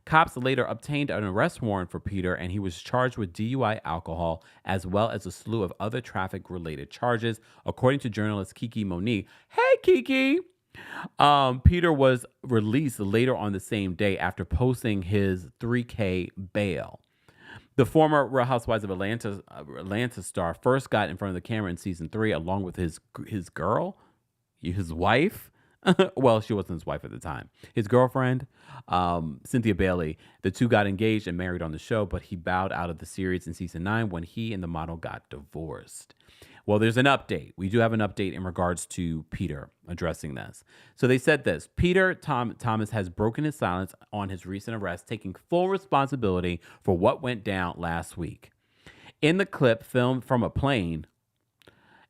Cops later obtained an arrest warrant for Peter, and he was charged with DUI, alcohol, as well as a slew of other traffic-related charges, according to journalist Kiki Monique. Hey, Kiki! Peter was released later on the same day after posting his $3,000 bail. The former Real Housewives of Atlanta star first got in front of the camera in season 3, along with his wife. Well, she wasn't his wife at the time. His girlfriend, Cynthia Bailey. The two got engaged and married on the show, but he bowed out of the series in season 9 when he and the model got divorced. Well, there's an update. We do have an update in regards to Peter addressing this. So they said this: Peter Thomas has broken his silence on his recent arrest, taking full responsibility for what went down last week. In the clip filmed from a plane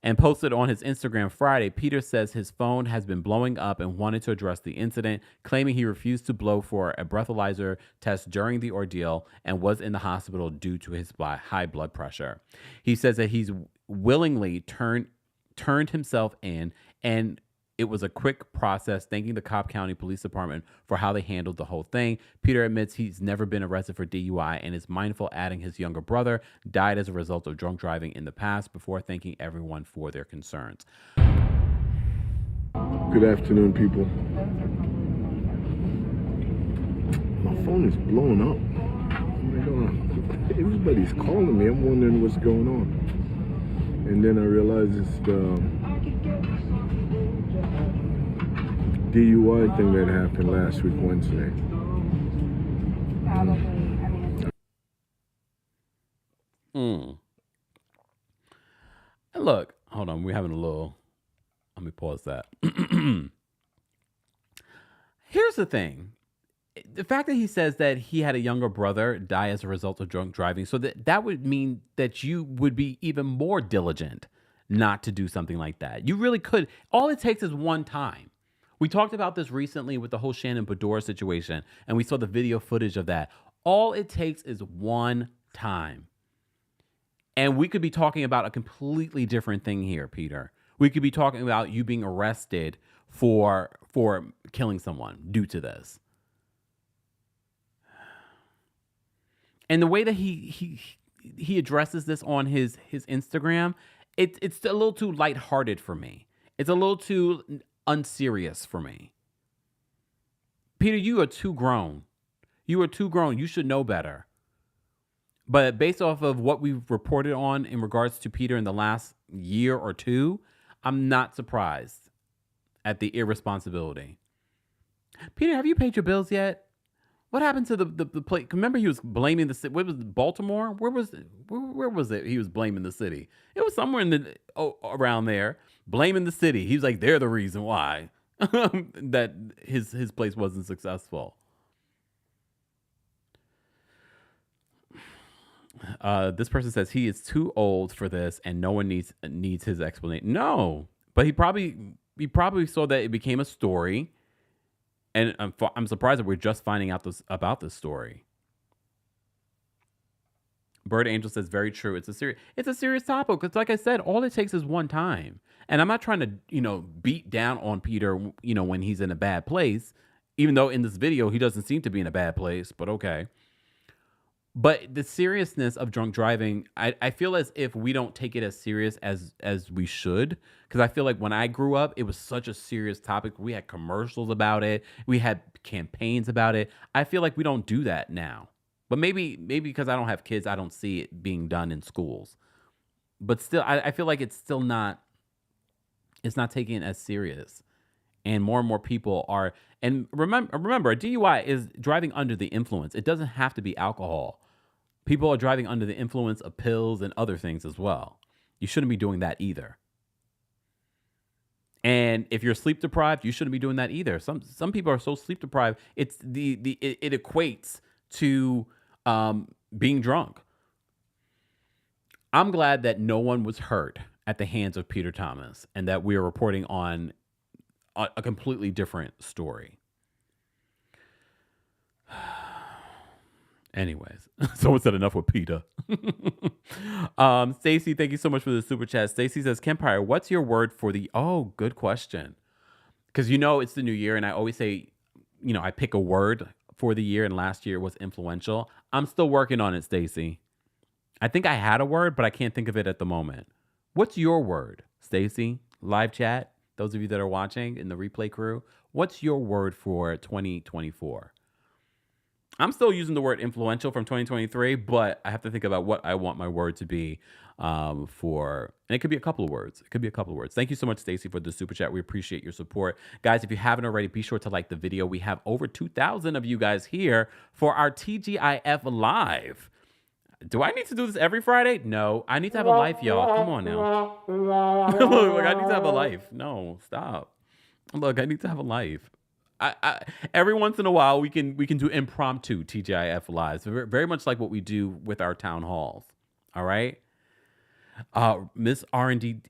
and posted on his Instagram Friday, Peter says his phone has been blowing up and wanted to address the incident, claiming he refused to blow for a breathalyzer test during the ordeal and was in the hospital due to his high blood pressure. He says that he's willingly turned himself in, and it was a quick process, thanking the Cobb County Police Department for how they handled the whole thing. Peter admits he's never been arrested for DUI and is mindful, adding his younger brother died as a result of drunk driving in the past, before thanking everyone for their concerns.
Good afternoon, people. My phone is blowing up. Oh my God. Everybody's calling me. I'm wondering what's going on. And then I realize it's the DUI thing that happened last week, Wednesday.
And look, hold on. We're having a little... Let me pause that. Here's the thing. The fact that he says that he had a younger brother die as a result of drunk driving, so that would mean that you would be even more diligent not to do something like that. You really could. All it takes is one time. We talked about this recently with the whole Shannon Bedore situation, and we saw the video footage of that. All it takes is one time. And we could be talking about a completely different thing here, Peter. We could be talking about you being arrested for killing someone due to this. And the way that he addresses this on his Instagram, it's a little too lighthearted for me. It's a little too unserious for me. Peter, you are too grown. You are too grown. You should know better. But based off of what we've reported on in regards to Peter in the last year or two, I'm not surprised at the irresponsibility. Peter, have you paid your bills yet? What happened to the place? Remember, he was blaming the city. What was it, Baltimore? Where was it? He was blaming the city. It was somewhere around there, blaming the city. He was like, they're the reason why that his place wasn't successful. This person says he is too old for this, and no one needs his explanation. No, but he probably saw that it became a story. And I'm surprised that we're just finding out about this story. Bird Angel says, very true. It's a serious topic. Because like I said, all it takes is one time. And I'm not trying to, beat down on Peter, when he's in a bad place. Even though in this video, he doesn't seem to be in a bad place. But okay. But the seriousness of drunk driving, I feel as if we don't take it as serious as we should. Because I feel like when I grew up, it was such a serious topic. We had commercials about it. We had campaigns about it. I feel like we don't do that now. But maybe because I don't have kids, I don't see it being done in schools. But still, I feel like it's not taken as serious. And more people are. And remember, a DUI is driving under the influence. It doesn't have to be alcohol. People are driving under the influence of pills and other things as well. You shouldn't be doing that either. And if you're sleep deprived, you shouldn't be doing that either. Some people are so sleep deprived, it equates to being drunk. I'm glad that no one was hurt at the hands of Peter Thomas, and that we are reporting on a completely different story. Anyways, someone said enough with Peter. Stacy, thank you so much for the super chat. Stacy says, Kempire, what's your word for the... Oh, good question. Because it's the new year, and I always say, I pick a word for the year, and last year was influential. I'm still working on it, Stacy. I think I had a word, but I can't think of it at the moment. What's your word, Stacy? Live chat, those of you that are watching in the replay crew, what's your word for 2024? I'm still using the word influential from 2023, but I have to think about what I want my word to be and it could be a couple of words. Thank you so much, Stacy, for the super chat. We appreciate your support. Guys, if you haven't already, be sure to like the video. We have over 2,000 of you guys here for our TGIF Live. Do I need to do this every Friday? No. I need to have a life, y'all. Come on now. Look, I need to have a life. No, stop. Look, I need to have a life. Every once in a while we can do impromptu TGIF lives, very much like what we do with our town halls. All right. Miss RN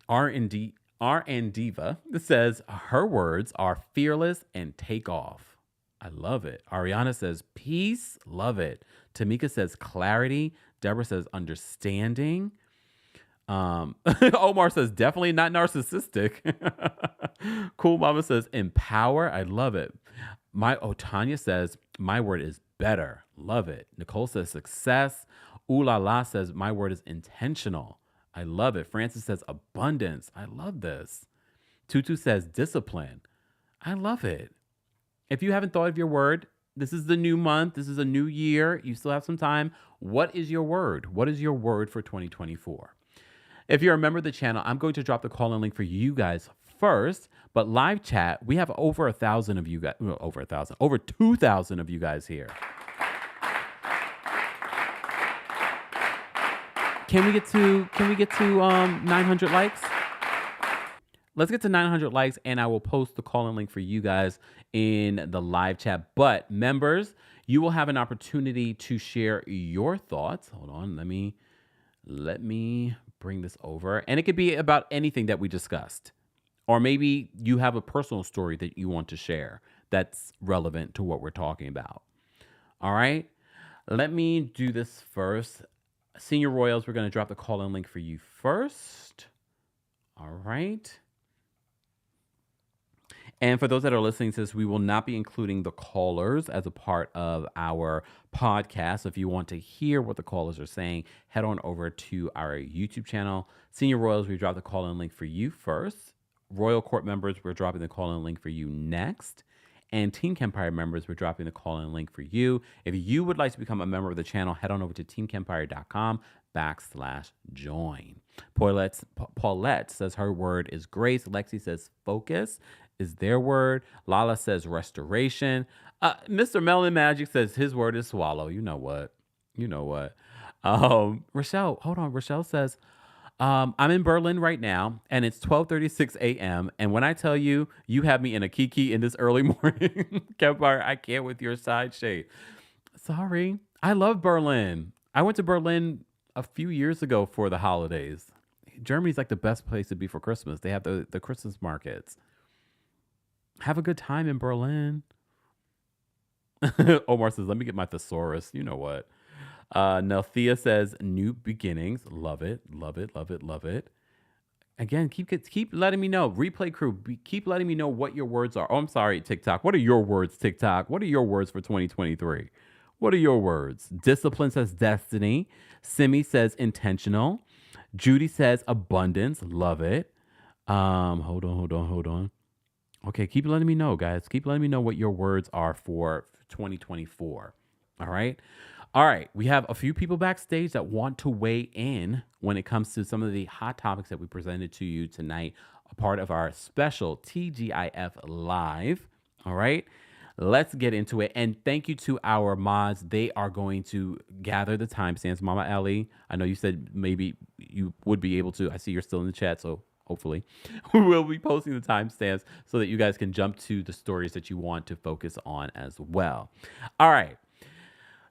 Diva says her words are fearless and take off. I love it. Ariana says peace. Love it. Tamika says clarity. Deborah says understanding. Omar says definitely not narcissistic. Cool Mama says empower. I love it. Tanya says my word is better. Love it. Nicole says success. Ooh la la says my word is intentional. I love it. Francis says abundance. I love this. Tutu says discipline. I love it. If you haven't thought of your word, this is the new month. This is a new year. You still have some time. What is your word? What is your word for 2024? If you're a member of the channel, I'm going to drop the call-in link for you guys first. But live chat, we have over 1,000 of you guys, over 2,000 of you guys here. Can we get to 900 likes? Let's get to 900 likes, and I will post the call-in link for you guys in the live chat. But members, you will have an opportunity to share your thoughts. Hold on, let me bring this over. And it could be about anything that we discussed. Or maybe you have a personal story that you want to share that's relevant to what we're talking about. All right? Let me do this first. Senior Royals, we're going to drop the call-in link for you first. All right. And for those that are listening to this, we will not be including the callers as a part of our podcast. So if you want to hear what the callers are saying, head on over to our YouTube channel. Senior Royals, we dropped the call-in link for you first. Royal Court members, we're dropping the call-in link for you next. And Team Kempire members, we're dropping the call-in link for you. If you would like to become a member of the channel, head on over to teamkempire.com/join. Paulette says her word is grace. Lexi says focus is their word. Lala says restoration. Mr. Melon Magic says his word is swallow. You know what? Rochelle, hold on. Rochelle says, I'm in Berlin right now, and it's 12:36 a.m. And when I tell you, you have me in a kiki in this early morning, Kempire, I can't with your side shade. Sorry. I love Berlin. I went to Berlin a few years ago for the holidays. Germany's like the best place to be for Christmas. They have the Christmas markets. Have a good time in Berlin. Omar says, let me get my thesaurus. You know what? Nelthea says, new beginnings. Love it. Love it. Love it. Love it. Again, keep letting me know. Replay crew, keep letting me know what your words are. Oh, I'm sorry, TikTok. What are your words, TikTok? What are your words for 2023? What are your words? Discipline says destiny. Simi says intentional. Judy says abundance. Love it. Hold on. Okay, keep letting me know, guys. Keep letting me know what your words are for 2024. All right. We have a few people backstage that want to weigh in when it comes to some of the hot topics that we presented to you tonight, a part of our special TGIF Live. All right. Let's get into it. And thank you to our mods. They are going to gather the timestamps. Mama Ellie, I know you said maybe you would be able to. I see you're still in the chat, so hopefully we will be posting the timestamps so that you guys can jump to the stories that you want to focus on as well. All right.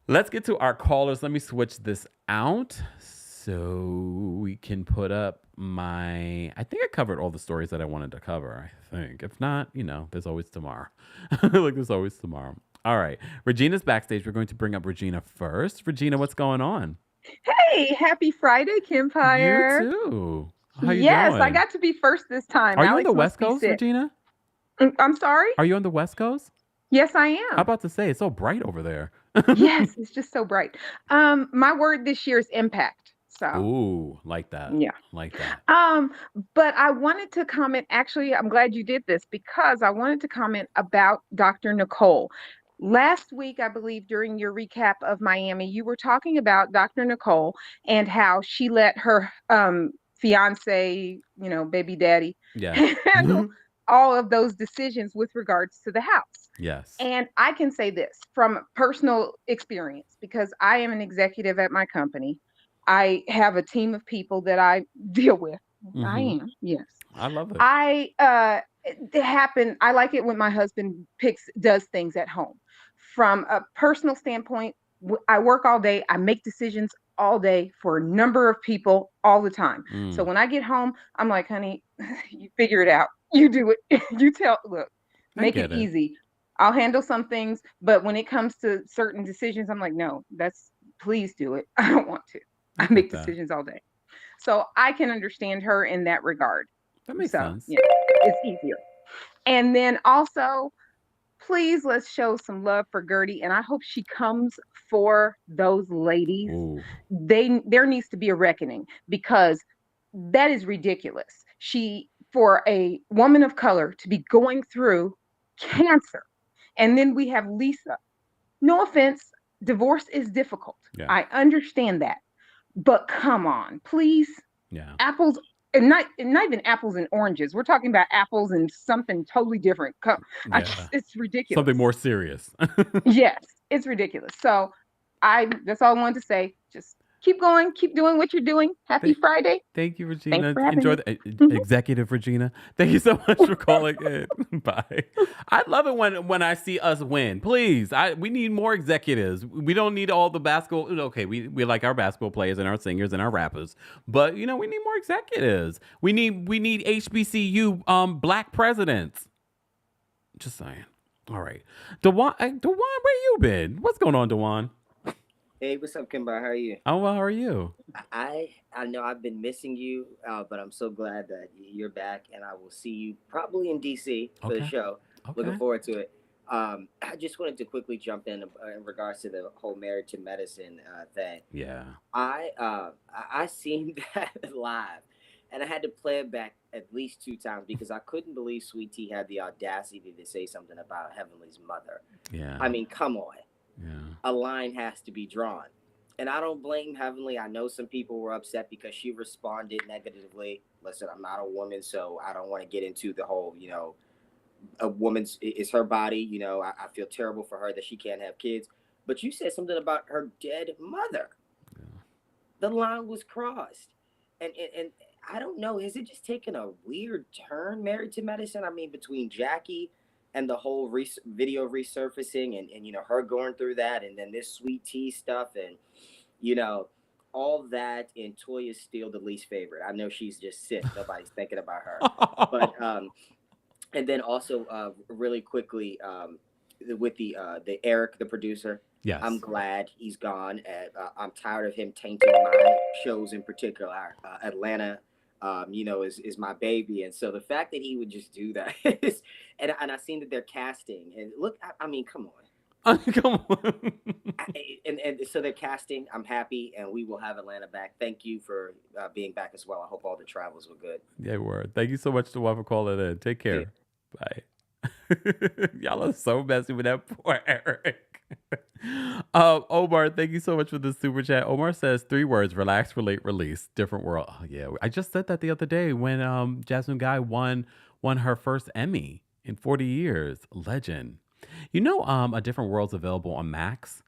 Let's get to our callers. Let me switch this out so we can put up I think I covered all the stories that I wanted to cover, I think. If not, there's always tomorrow. There's always tomorrow. All right. Regina's backstage. We're going to bring up Regina first. Regina, what's going on?
Hey, happy Friday, Kempire.
You too. How you
yes,
doing?
I got to be first this time.
Are you on
Alex
the West
must be
Coast,
sick.
Regina?
I'm sorry?
Are you on the West Coast?
Yes, I
I'm
am.
about to say, it's so bright over there.
Yes, it's just so bright. My word this year is impact. So,
ooh, like that.
Yeah.
Like that.
But I wanted to comment. Actually, I'm glad you did this because I wanted to comment about Dr. Nicole. Last week, I believe, during your recap of Miami, you were talking about Dr. Nicole and how she let her fiance, baby daddy, handle all of those decisions with regards to the house.
Yes.
And I can say this from personal experience because I am an executive at my company. I have a team of people that I deal with. I
Mm-hmm.
am, yes.
I love it.
I like it when my husband does things at home. From a personal standpoint, I work all day. I make decisions all day for a number of people all the time. So
Mm,
when I get home, I'm like, honey, you figure it out. You do it. Look,
I
make it
get it.
easy. I'll handle some things, but when it comes to certain decisions, I'm like, no, please do it. I don't want to.
I
I
get
make
that.
decisions all day. So I can understand her in that regard.
That makes
So
sense.
yeah, it's easier. And then also, please let's show some love for Gertie, and I hope she comes for those ladies.
Ooh.
There needs to be a reckoning because that is ridiculous. For a woman of color to be going through cancer, and then we have Lisa. No offense, divorce is difficult.
Yeah.
I understand that, but come on, please.
Yeah.
Apples, and not even apples and oranges. We're talking about apples and something totally different.
Yeah.
It's ridiculous.
Something more serious.
Yes, it's ridiculous. So that's all I wanted to say. Just keep going, keep doing what you're doing. Happy Friday.
Thank you,
Thanks
Regina.
for having
Enjoy
me.
the executive Regina. Thank you so much for calling in. Bye. I love it when I see us win. Please, we need more executives. We don't need all the basketball. Okay, we like our basketball players and our singers and our rappers, but we need more executives. We need HBCU Black presidents. Just saying. All right, Dewan, where you been? What's going on, Dewan?
Hey, what's up, Kempire? How are you?
Oh, well, how are you?
I know I've been missing you, but I'm so glad that you're back, and I will see you probably in DC for the
Okay.
show. Looking
Okay.
forward to it. I just wanted to quickly jump in regards to the whole married to medicine thing.
Yeah.
I seen that live, and I had to play it back at least 2 times because I couldn't believe Sweet Tea had the audacity to say something about Heavenly's mother.
Yeah.
I mean, come on.
Yeah.
A line has to be drawn. And I don't blame Heavenly. I know some people were upset because she responded negatively. Listen, I'm not a woman, so I don't want to get into the whole, a woman's is her body. I feel terrible for her that she can't have kids. But you said something about her dead mother.
Yeah.
The line was crossed. And I don't know, has it just taken a weird turn, Married to Medicine? I mean, between Jackie and the whole video resurfacing and her going through that, and then this Sweet Tea stuff, and all that, and Toya's still the least favorite. I know she's just sick, nobody's thinking about her. But and then also really quickly, with the Eric, the producer,
Yes.
I'm glad he's gone. I'm tired of him tainting my shows, in particular Atlanta. Is my baby, and so the fact that he would just do that is, and I seen that they're casting, and look, I mean, come on.
Come on.
And so they're casting. I'm happy, and we will have Atlanta back. Thank you for being back as well. I hope all the travels were good.
Yeah, word. Thank you so much, Dewan, for calling in. Take care. Bye. Y'all are so messy with that poor Eric. Omar, thank you so much for the super chat. Omar says 3 words: relax, relate, release. Different world. Oh yeah, I just said that the other day when Jasmine Guy won her first Emmy in 40 years. Legend. A Different World's available on Max.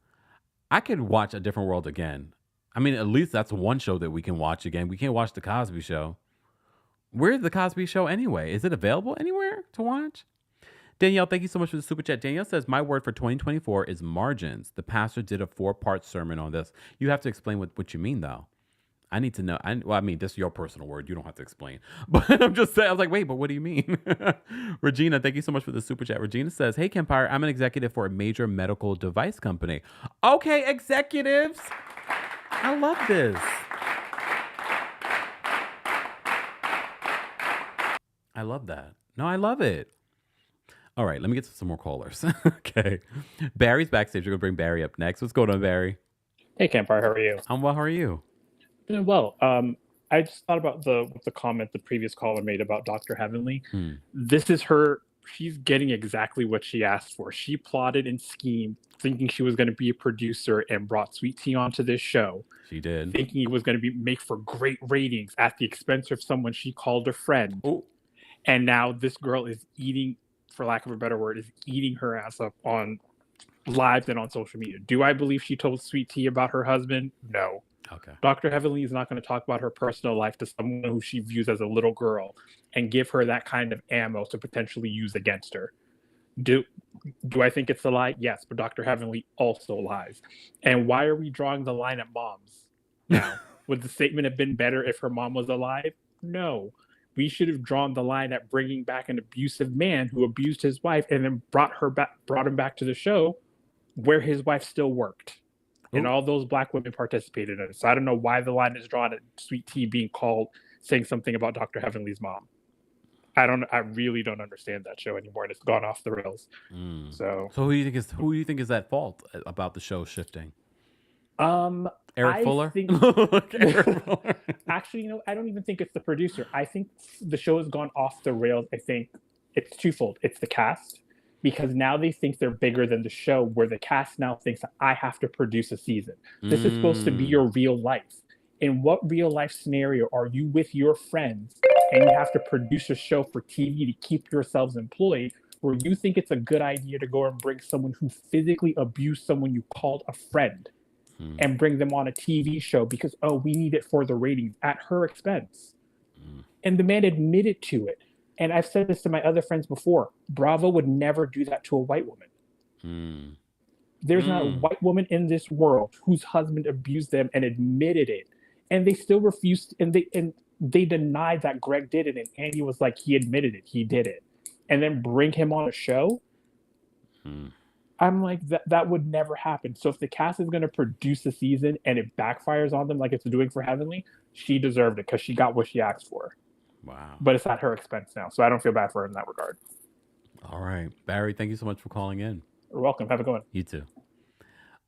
I could watch A Different World again. I mean, at least that's one show that we can watch again. We can't watch The Cosby Show. Where's The Cosby Show anyway? Is it available anywhere to watch? Danielle, thank you so much for the super chat. Danielle says, my word for 2024 is margins. The pastor did a 4-part sermon on this. You have to explain what you mean, though. I need to know. This is your personal word. You don't have to explain. But I'm just saying, I was like, wait, but what do you mean? Regina, thank you so much for the super chat. Regina says, hey, Kempire, I'm an executive for a major medical device company. Okay, executives. I love this. I love that. No, I love it. All right, let me get to some more callers. Okay. Barry's backstage. We're going to bring Barry up next. What's going on, Barry?
Hey, Kempire, how are you?
I'm well. How are you?
Doing well. I just thought about the comment the previous caller made about Dr. Heavenly. This is her. She's getting exactly what she asked for. She plotted and schemed, thinking she was going to be a producer, and brought Sweet Tea onto this show.
She did.
Thinking it was going to make for great ratings at the expense of someone she called a friend.
Oh.
And now this girl is eating, for lack of a better word, is eating her ass up on live and on social media. Do I believe she told Sweet Tea about her husband? No.
Okay.
Dr. Heavenly is not going to talk about her personal life to someone who she views as a little girl and give her that kind of ammo to potentially use against her. Do I think it's a lie? Yes, but Dr. Heavenly also lies. And why are we drawing the line at moms now? Would the statement have been better if her mom was alive? No. We should have drawn the line at bringing back an abusive man who abused his wife and then brought him back to the show where his wife still worked. And all those black women participated in it. So I don't know why the line is drawn at Sweet Tea being called, saying something about Dr. Heavenly's mom. I really don't understand that show anymore, and it's gone off the rails. So
who do you think is at fault about the show shifting?
Eric
Fuller?
Eric Fuller. Actually, I don't even think it's the producer. I think the show has gone off the rails. I think it's twofold. It's the cast, because now they think they're bigger than the show, where the cast now thinks that I have to produce a season. This is supposed to be your real life. In what real life scenario are you with your friends and you have to produce a show for TV to keep yourselves employed, where you think it's a good idea to go and bring someone who physically abused someone you called a friend and bring them on a TV show because, we need it for the ratings at her expense? And the man admitted to it. And I've said this to my other friends before. Bravo would never do that to a white woman. There's not a white woman in this world whose husband abused them and admitted it. And they still refused, and they denied that Greg did it. And Andy was like, he admitted it, he did it. And then bring him on a show? I'm like, that would never happen. So if the cast is going to produce a season and it backfires on them like it's doing for Heavenly, she deserved it because she got what she asked for.
Wow.
But it's at her expense now, so I don't feel bad for her in that regard.
All right. Barry, thank you so much for calling in.
You're welcome. Have a good one.
You too.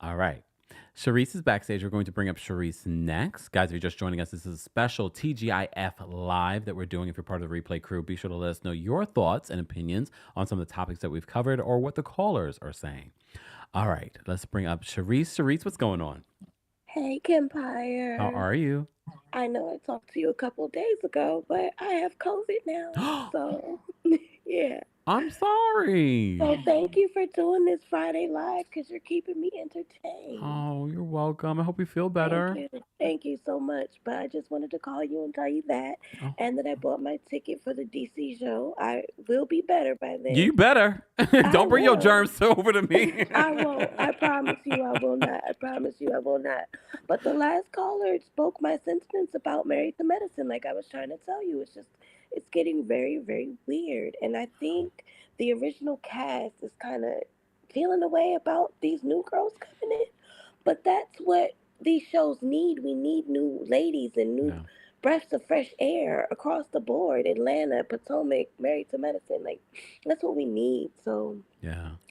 All right. Charisse is backstage. We're going to bring up Charisse next. Guys, if you're just joining us, this is a special TGIF live that we're doing. If you're part of the replay crew, be sure to let us know your thoughts and opinions on some of the topics that we've covered or what the callers are saying. All right, let's bring up Charisse. Charisse, what's going on?
Hey, Kempire.
How are you?
I know I talked to you a couple of days ago, but I have COVID now. So, yeah.
I'm sorry.
So thank you for doing this Friday live because you're keeping me entertained.
Oh, you're welcome. I hope you feel better.
Thank you so much. But I just wanted to call you and tell you that, and that I bought my ticket for the DC show. I will be better by then.
You better. Don't bring your germs over to me.
I won't. I promise you I will not. I promise you I will not. But the last caller spoke my sentiments about Married to Medicine, like I was trying to tell you. It's getting very, very weird. And I think the original cast is kind of feeling away about these new girls coming in. But that's what these shows need. We need new ladies and new breaths of fresh air across the board. Atlanta, Potomac, Married to Medicine. Like, that's what we need. So,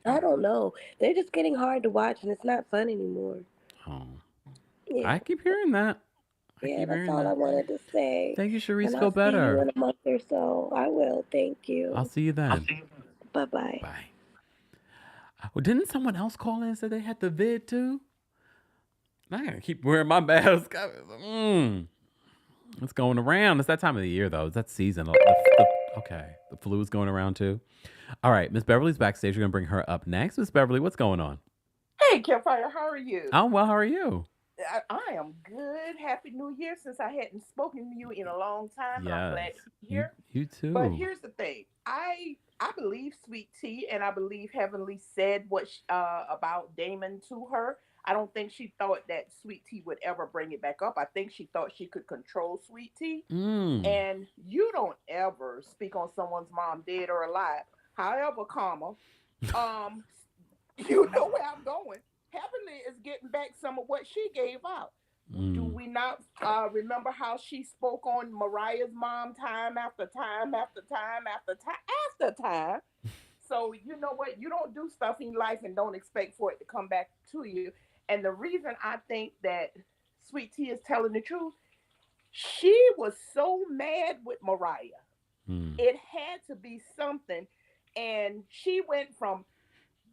I don't know. They're just getting hard to watch, and it's not fun anymore.
Oh. Yeah. I keep hearing that.
That's all I wanted to say.
Thank you, Charisse.
And
Feel better.
See you in a month or so. I will. Thank you.
I'll see you then.
Bye-bye.
Bye. Well, didn't someone else call in and say they had the vid too? I gotta keep wearing my mask. It's going around. It's that time of the year, though. It's that season. The flu is going around too. All right, Miss Beverly's backstage. We're gonna bring her up next. Miss Beverly, what's going on?
Hey, Kempire, how are you?
I'm well. How are you?
I am good. Happy New Year, since I hadn't spoken to you in a long time.
Yes.
I'm glad to be here.
You too.
But here's the thing. I believe Sweet Tea, and I believe Heavenly said what about Damon to her. I don't think she thought that Sweet Tea would ever bring it back up. I think she thought she could control Sweet Tea. And you don't ever speak on someone's mom, dead or alive. However, you know where I'm going. Heavenly is getting back some of what she gave out. Do we not remember how she spoke on Mariah's mom time after time after time after time after time? So you know what? You don't do stuff in life and don't expect for it to come back to you. And the reason I think that Sweet Tea is telling the truth, she was so mad with Mariah. It had to be something. And she went from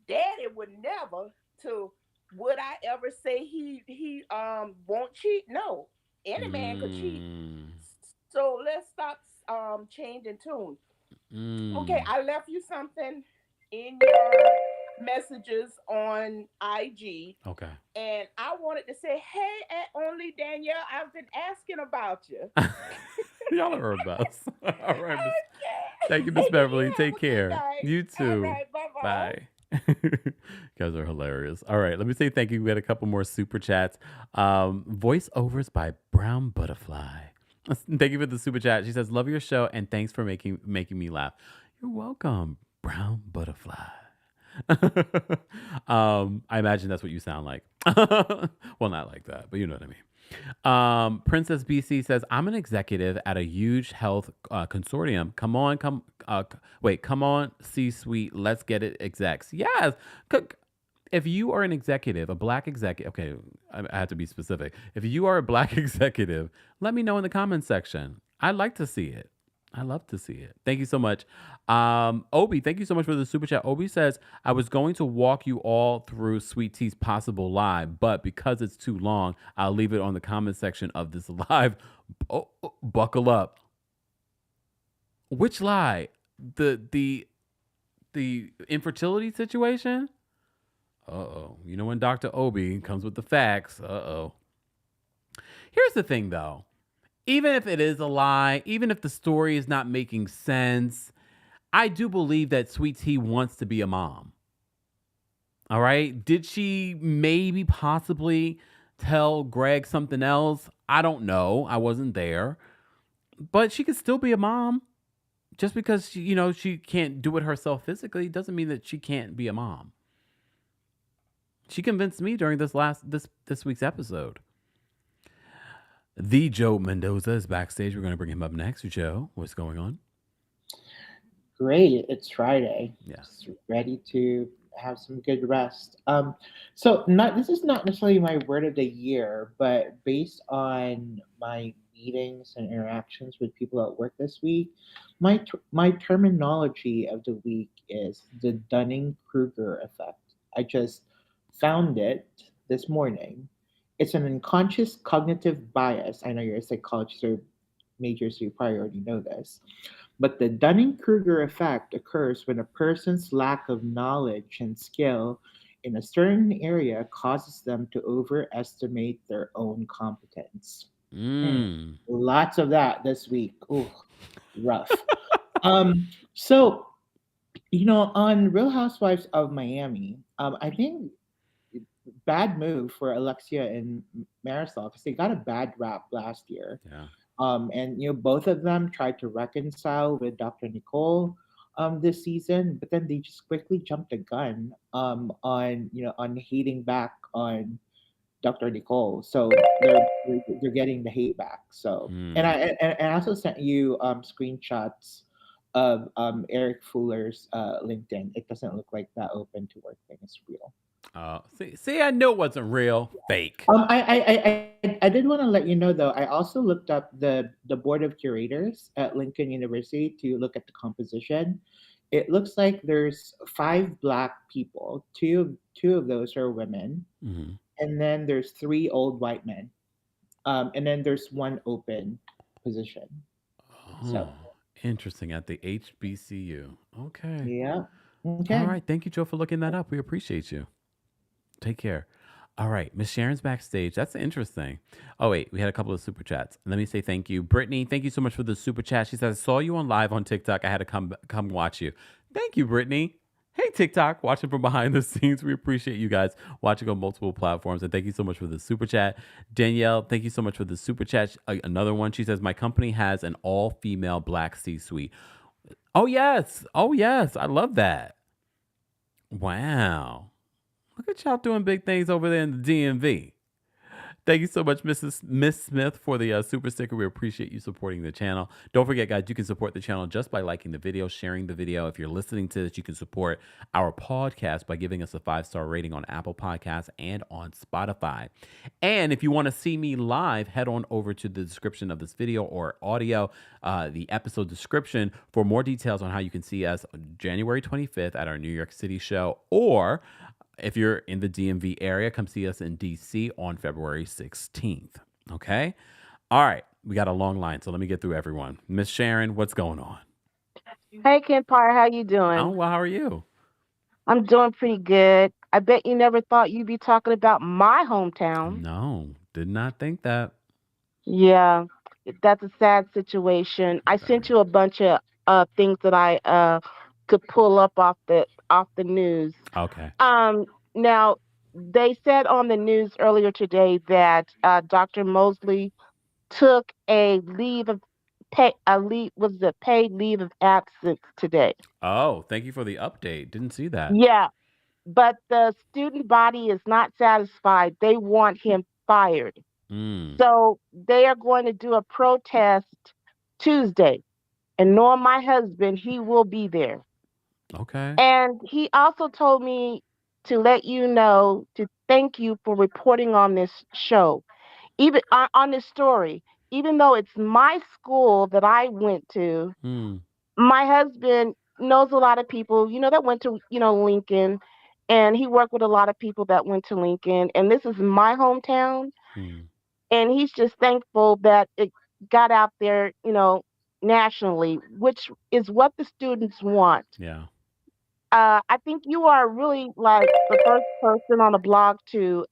daddy would never to would I ever say he won't cheat? No. Any man could cheat. So let's stop changing tune. Okay, I left you something in your messages on IG,
Okay.
and I wanted to say, "Hey, only Danielle, I've been asking about you."
Y'all are our best. All right, Miss.
Okay.
Thank you, Miss Beverly.
You have
Take
a good
care.
night.
You
All
too.
right, bye-bye.
Bye. You guys are hilarious. All right, let me say thank you. We had a couple more super chats. Voiceovers by Brown Butterfly. Thank you for the super chat. She says, "Love your show and thanks for making me laugh." You're welcome, Brown Butterfly. I imagine that's what you sound like. Well, not like that, but you know what I mean. Princess BC says, "I'm an executive at a huge health consortium. Come on, come on, C-suite. Let's get it, execs. Yes. If you are an executive, a black executive, okay, I have to be specific. If you are a black executive, let me know in the comments section. I'd like to see it. I love to see it. Thank you so much. Obi, thank you so much for the super chat. Obi says, "I was going to walk you all through Sweet Tea's possible lie, but because it's too long, I'll leave it on the comment section of this live." Buckle up. Which lie? The infertility situation? Uh-oh. You know when Dr. Obi comes with the facts. Uh-oh. Here's the thing, though. Even if it is a lie, even if the story is not making sense, I do believe that Sweet Tea wants to be a mom. All right? Did she maybe possibly tell Greg something else? I don't know. I wasn't there. But she could still be a mom. Just because she can't do it herself physically doesn't mean that she can't be a mom. She convinced me during this week's episode. The Joe Mendoza is backstage. We're going to bring him up next. Joe, what's going on?
Great. It's Friday.
Yeah.
Just ready to have some good rest. So this is not necessarily my word of the year, but based on my meetings and interactions with people at work this week, my terminology of the week is the Dunning-Kruger effect. I just found it this morning. It's an unconscious cognitive bias. I know you're a psychologist or major, so you probably already know this. But the Dunning-Kruger effect occurs when a person's lack of knowledge and skill in a certain area causes them to overestimate their own competence. Lots of that this week. Ooh, rough. So, on Real Housewives of Miami, I think bad move for Alexia and Marisol because they got a bad rap last year.
Yeah.
And both of them tried to reconcile with Dr. Nicole this season, but then they just quickly jumped the gun on hating back on Dr. Nicole. So they're getting the hate back. So and I also sent you screenshots of Eric Fuller's LinkedIn. It doesn't look like that open to work thing is real.
See, I knew it wasn't real. Fake.
I did want to let you know though. I also looked up the board of curators at Lincoln University to look at the composition. It looks like there's 5 Black people. Two of those are women, and then there's 3 old white men, and then there's 1 open position. So
interesting at the HBCU. Okay.
Yeah. Okay.
All right. Thank you, Joe, for looking that up. We appreciate you. Take care. All right. Miss Sharon's backstage. That's interesting. Oh, wait. We had a couple of super chats. Let me say thank you. Brittany, thank you so much for the super chat. She says, "I saw you on live on TikTok. I had to come watch you." Thank you, Brittany. Hey, TikTok, watching from behind the scenes. We appreciate you guys watching on multiple platforms. And thank you so much for the super chat. Danielle, thank you so much for the super chat. Another one. She says, "My company has an all-female Black C-suite." Oh, yes. Oh, yes. I love that. Wow. Look at y'all doing big things over there in the DMV. Thank you so much, Miss Smith, for the super sticker. We appreciate you supporting the channel. Don't forget, guys, you can support the channel just by liking the video, sharing the video. If you're listening to this, you can support our podcast by giving us a 5-star rating on Apple Podcasts and on Spotify. And if you want to see me live, head on over to the description of this video or audio, the episode description for more details on how you can see us January 25th at our New York City show, or if you're in the DMV area, come see us in DC on February 16th. Okay? All right. We got a long line, so let me get through everyone. Miss Sharon, what's going on?
Hey, Kempire, how you doing?
Oh, well, how are you?
I'm doing pretty good. I bet you never thought you'd be talking about my hometown.
No, did not think that.
Yeah, that's a sad situation. I sent
Very.
you a bunch of things that I could pull up off the news.
Okay.
Now they said on the news earlier today that Dr. Mosley took a leave of pay a leave was a paid leave of absence today.
Oh, thank you for the update. Didn't see that.
Yeah, but the student body is not satisfied. They want him fired.
Mm.
So they are going to do a protest Tuesday. And knowing my husband, he will be there.
Okay.
And he also told me to let you know to thank you for reporting on this show, even on this story. Even though it's my school that I went to,
Mm.
my husband knows a lot of people, that went to, Lincoln, and he worked with a lot of people that went to Lincoln. And this is my hometown.
Mm.
And he's just thankful that it got out there, nationally, which is what the students want.
Yeah.
I think you are really like the first person on the blog to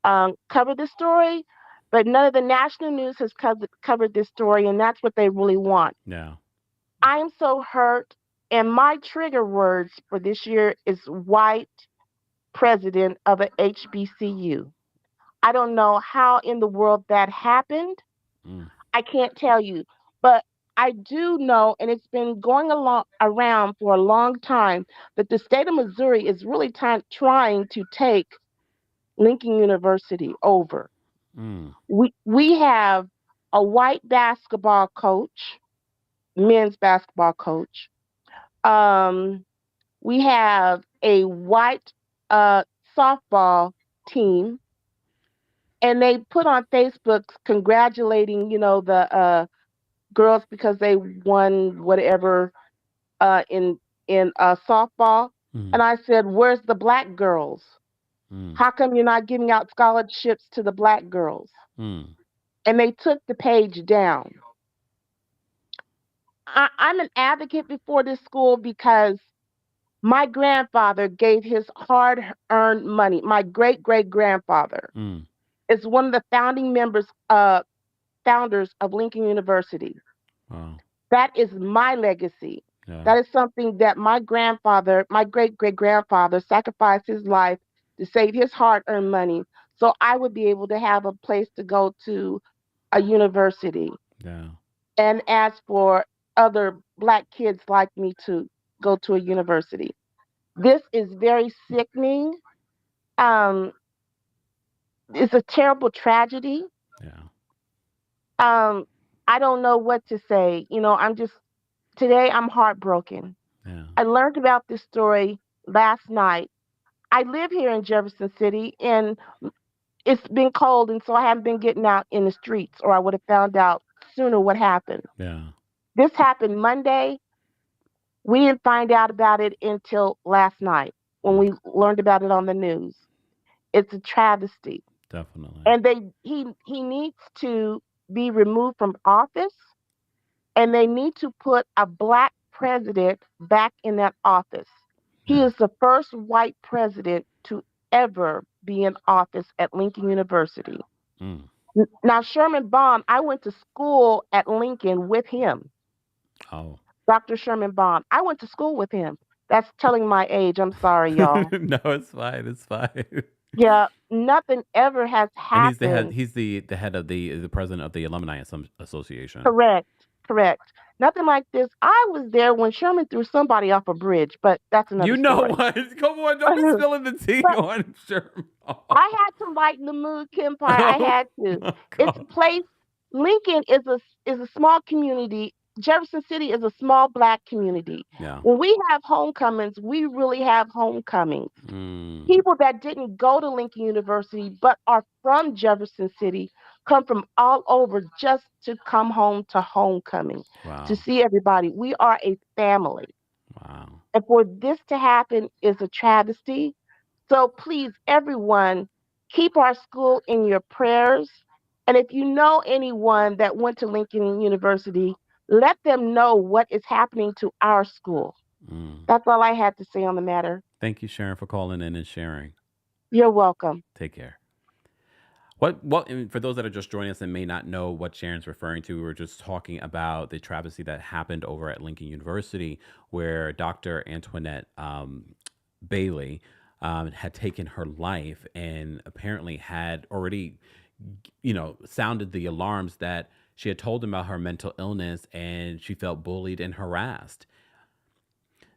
cover this story, but none of the national news has covered this story, and that's what they really want.
Yeah.
I am so hurt, and my trigger words for this year is white president of a HBCU. I don't know how in the world that happened.
Mm.
I can't tell you, but I do know, and it's been going along around for a long time, that the state of Missouri is really trying to take Lincoln University over.
Mm.
We have a white basketball coach, men's basketball coach. Um, we have a white softball team, and they put on Facebook congratulating, the girls because they won whatever in softball.
Mm.
And I said, "Where's the black girls?
Mm.
How come you're not giving out scholarships to the black girls?"
Mm.
And they took the page down. I'm an advocate before this school because my grandfather gave his hard-earned money. My great great grandfather
Mm.
is one of the founders of Lincoln University.
Wow.
That is my legacy.
Yeah.
That is something that my grandfather, my great great grandfather, sacrificed his life to save his hard earned money so I would be able to have a place to go to a university
Yeah.
and ask for other black kids like me to go to a university. This is very sickening. Um, it's a terrible tragedy.
Yeah.
Um, I don't know what to say. Today I'm heartbroken.
Yeah.
I learned about this story last night. I live here in Jefferson City, and it's been cold, and so I haven't been getting out in the streets, or I would have found out sooner what happened.
Yeah.
This happened Monday. We didn't find out about it until last night when we learned about it on the news. It's a travesty,
Definitely.
and he needs to be removed from office, and they need to put a black president back in that office. He
Yeah.
is the first white president to ever be in office at Lincoln University.
Mm.
Now, Sherman Bond, I went to school at Lincoln with him,
Oh.
Dr. Sherman Bond. I went to school with him. That's telling my age. I'm sorry, y'all.
No, it's fine. It's fine.
Yeah, nothing ever has
And he's the head.
happened.
He's the head of the president of the alumni association.
Correct, correct. Nothing like this. I was there when Sherman threw somebody off a bridge, but that's another
You know
story.
what? Come on, don't be spilling the tea
But
on Sherman.
I had to lighten the mood, Kempire. I
Oh
had to.
my
It's a
God.
place. Lincoln is a small community. Jefferson City is a small black community.
Yeah.
When we have homecomings, we really have homecomings.
Mm.
People that didn't go to Lincoln University but are from Jefferson City come from all over just to come home to homecoming, to
Wow.
see everybody. We are a family.
Wow.
And for this to happen is a travesty. So please, everyone, keep our school in your prayers. And if you know anyone that went to Lincoln University, let them know what is happening to our school.
Mm.
That's all I had to say on the matter.
Thank you, Sharon, for calling in and sharing.
You're welcome.
Take care. And for those that are just joining us and may not know what Sharon's referring to, we were just talking about the travesty that happened over at Lincoln University, where Dr. Antoinette Bailey had taken her life and apparently had already, sounded the alarms that she had told him about her mental illness and she felt bullied and harassed.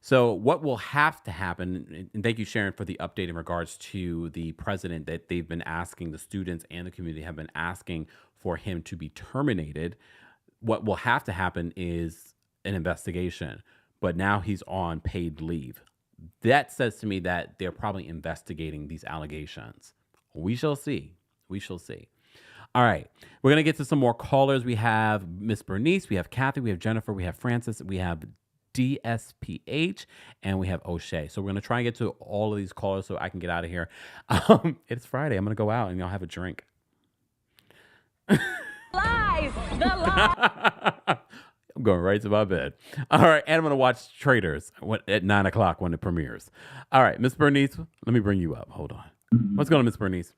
So what will have to happen, and thank you, Sharon, for the update in regards to the president that they've been asking, the students and the community have been asking for him to be terminated. What will have to happen is an investigation, but now he's on paid leave. That says to me that they're probably investigating these allegations. We shall see. We shall see. All right. We're going to get to some more callers. We have Miss Bernice, we have Kathy, we have Jennifer, we have Francis, we have DSPH, and we have O'Shea. So we're going to try and get to all of these callers so I can get out of here. It's Friday. I'm going to go out and y'all have a drink.
Lies! The lies!
I'm going right to my bed. All right. And I'm going to watch Traders at 9 o'clock when it premieres. All right. Miss Bernice, let me bring you up. Hold on. What's going on, Miss Bernice?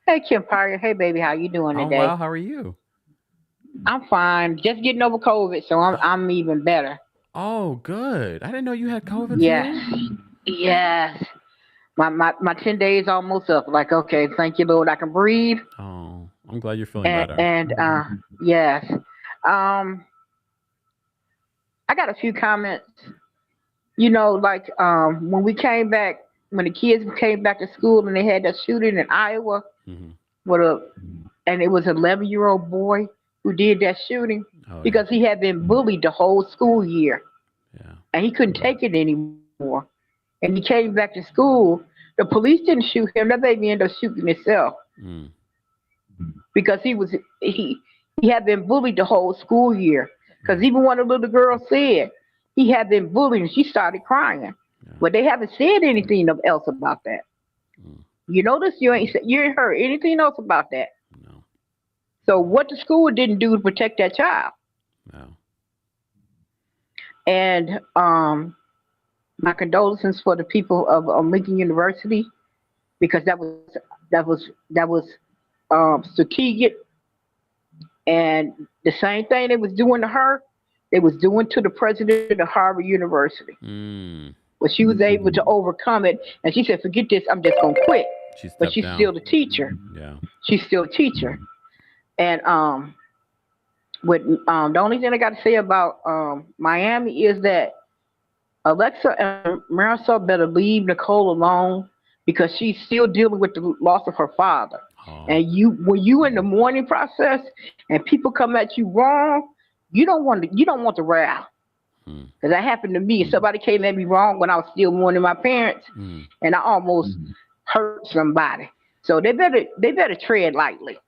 Hey, Kempire. Hey, baby. How you doing today?
Oh, wow. How are you?
I'm fine. Just getting over COVID, so I'm even better.
Oh, good. I didn't know you had COVID.
Yes.
Too?
Yes. My 10 days almost up. Like, okay, thank you, Lord. I can breathe.
Oh, I'm glad you're feeling better.
And yes. I got a few comments. When we came back, when the kids came back to school and they had that shooting in Iowa, and it was an 11-year-old boy who did that shooting because he had been bullied the whole school year.
Yeah.
And he couldn't take it anymore. And he came back to school. The police didn't shoot him. That baby ended up shooting himself. Because he had been bullied the whole school year. Because even one of the little girls said he had been bullied and she started crying. Yeah. But they haven't said anything else about that. You notice you ain't heard anything else about that.
No.
So what the school didn't do to protect that child.
No.
And my condolences for the people of Lincoln University, because that was strategic. And the same thing they was doing to her, they was doing to the president of Harvard University. But she was able to overcome it, and she said, "Forget this, I'm just gonna quit." But she's still the teacher.
Yeah.
She's still a teacher. And the only thing I got to say about Miami is that Alexa and Marisol better leave Nicole alone because she's still dealing with the loss of her father. And when you in the mourning process and people come at you wrong, you don't want the wrath. Because that happened to me. Somebody came at me wrong when I was still mourning my parents, and I almost hurt somebody. So they better tread lightly.